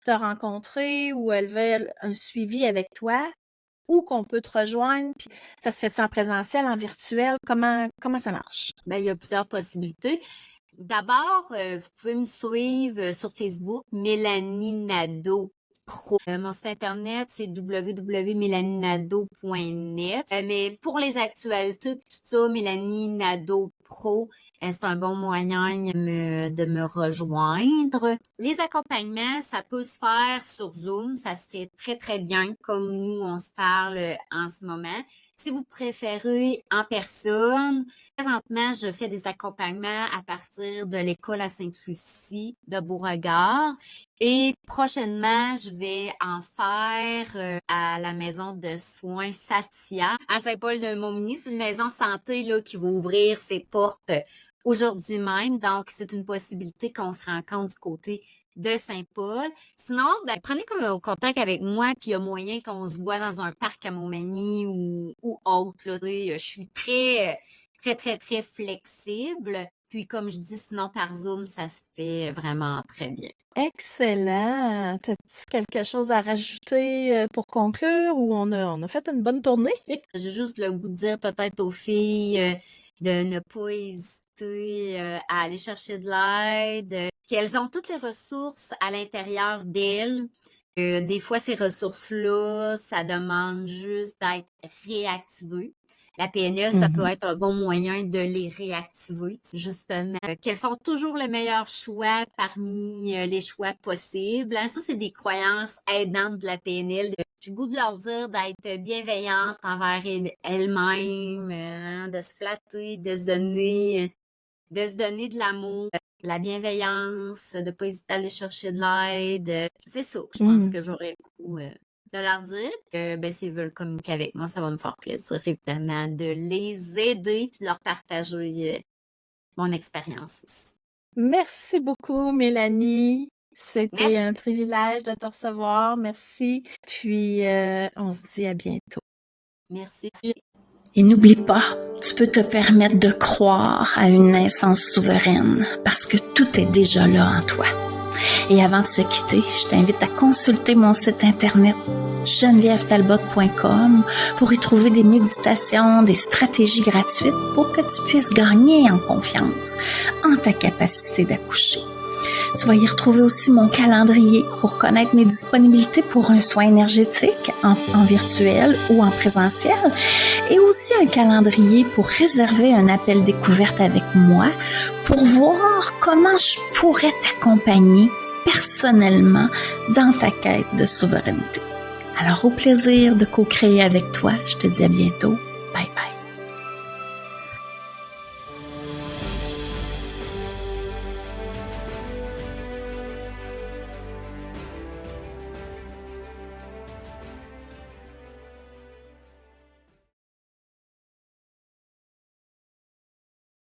te rencontrer ou elles veulent un suivi avec toi, ou qu'on peut te rejoindre, puis ça se fait en présentiel, en virtuel, comment ça marche? Ben, il y a plusieurs possibilités. D'abord, vous pouvez me suivre sur Facebook, Mélanie Nadeau Pro. Mon site internet, c'est www.melaninado.net. Mais pour les actualités, tout ça, Mélanie Nadeau Pro, c'est un bon moyen de me rejoindre. Les accompagnements, ça peut se faire sur Zoom. Ça se fait très, très bien, comme nous, on se parle en ce moment. Si vous préférez en personne, présentement, je fais des accompagnements à partir de l'école à Sainte-Lucie de Beauregard. Et prochainement, je vais en faire à la maison de soins Satia à Saint-Paul-de-Montmagny. C'est une maison de santé là, qui va ouvrir ses portes aujourd'hui même. Donc, c'est une possibilité qu'on se rencontre du côté de Saint-Paul. Sinon, ben, prenez contact avec moi, puis il y a moyen qu'on se voit dans un parc à Montmagny ou autre. Là. Je suis très flexible. Puis, comme je dis, sinon, par Zoom, ça se fait vraiment très bien. Excellent. T'as-tu quelque chose à rajouter pour conclure ou on a fait une bonne tournée? J'ai juste le goût de dire peut-être aux filles de ne pas hésiter à aller chercher de l'aide, qu'elles ont toutes les ressources à l'intérieur d'elles. Des fois, ces ressources-là, ça demande juste d'être réactivé. La PNL, ça peut être un bon moyen de les réactiver. Justement, qu'elles font toujours le meilleur choix parmi les choix possibles. Ça, c'est des croyances aidantes de la PNL. J'ai le goût de leur dire d'être bienveillantes envers elles-mêmes, de se flatter, de se donner de l'amour, de la bienveillance, de ne pas hésiter à aller chercher de l'aide. C'est ça, je pense que j'aurais le goût de leur dire. Ben, s'ils veulent communiquer avec moi, ça va me faire plaisir, évidemment, de les aider et de leur partager mon expérience aussi. Merci beaucoup, Mélanie. C'était Merci. un privilège de te recevoir. Merci. Puis, on se dit à bientôt. Merci. Et n'oublie pas, tu peux te permettre de croire à une naissance souveraine parce que tout est déjà là en toi. Et avant de se quitter, je t'invite à consulter mon site internet genevièvetalbot.com pour y trouver des méditations, des stratégies gratuites pour que tu puisses gagner en confiance en ta capacité d'accoucher. Tu vas y retrouver aussi mon calendrier pour connaître mes disponibilités pour un soin énergétique en virtuel ou en présentiel et aussi un calendrier pour réserver un appel découverte avec moi pour voir comment je pourrais t'accompagner personnellement dans ta quête de souveraineté. Alors, au plaisir de co-créer avec toi. Je te dis à bientôt. Bye bye.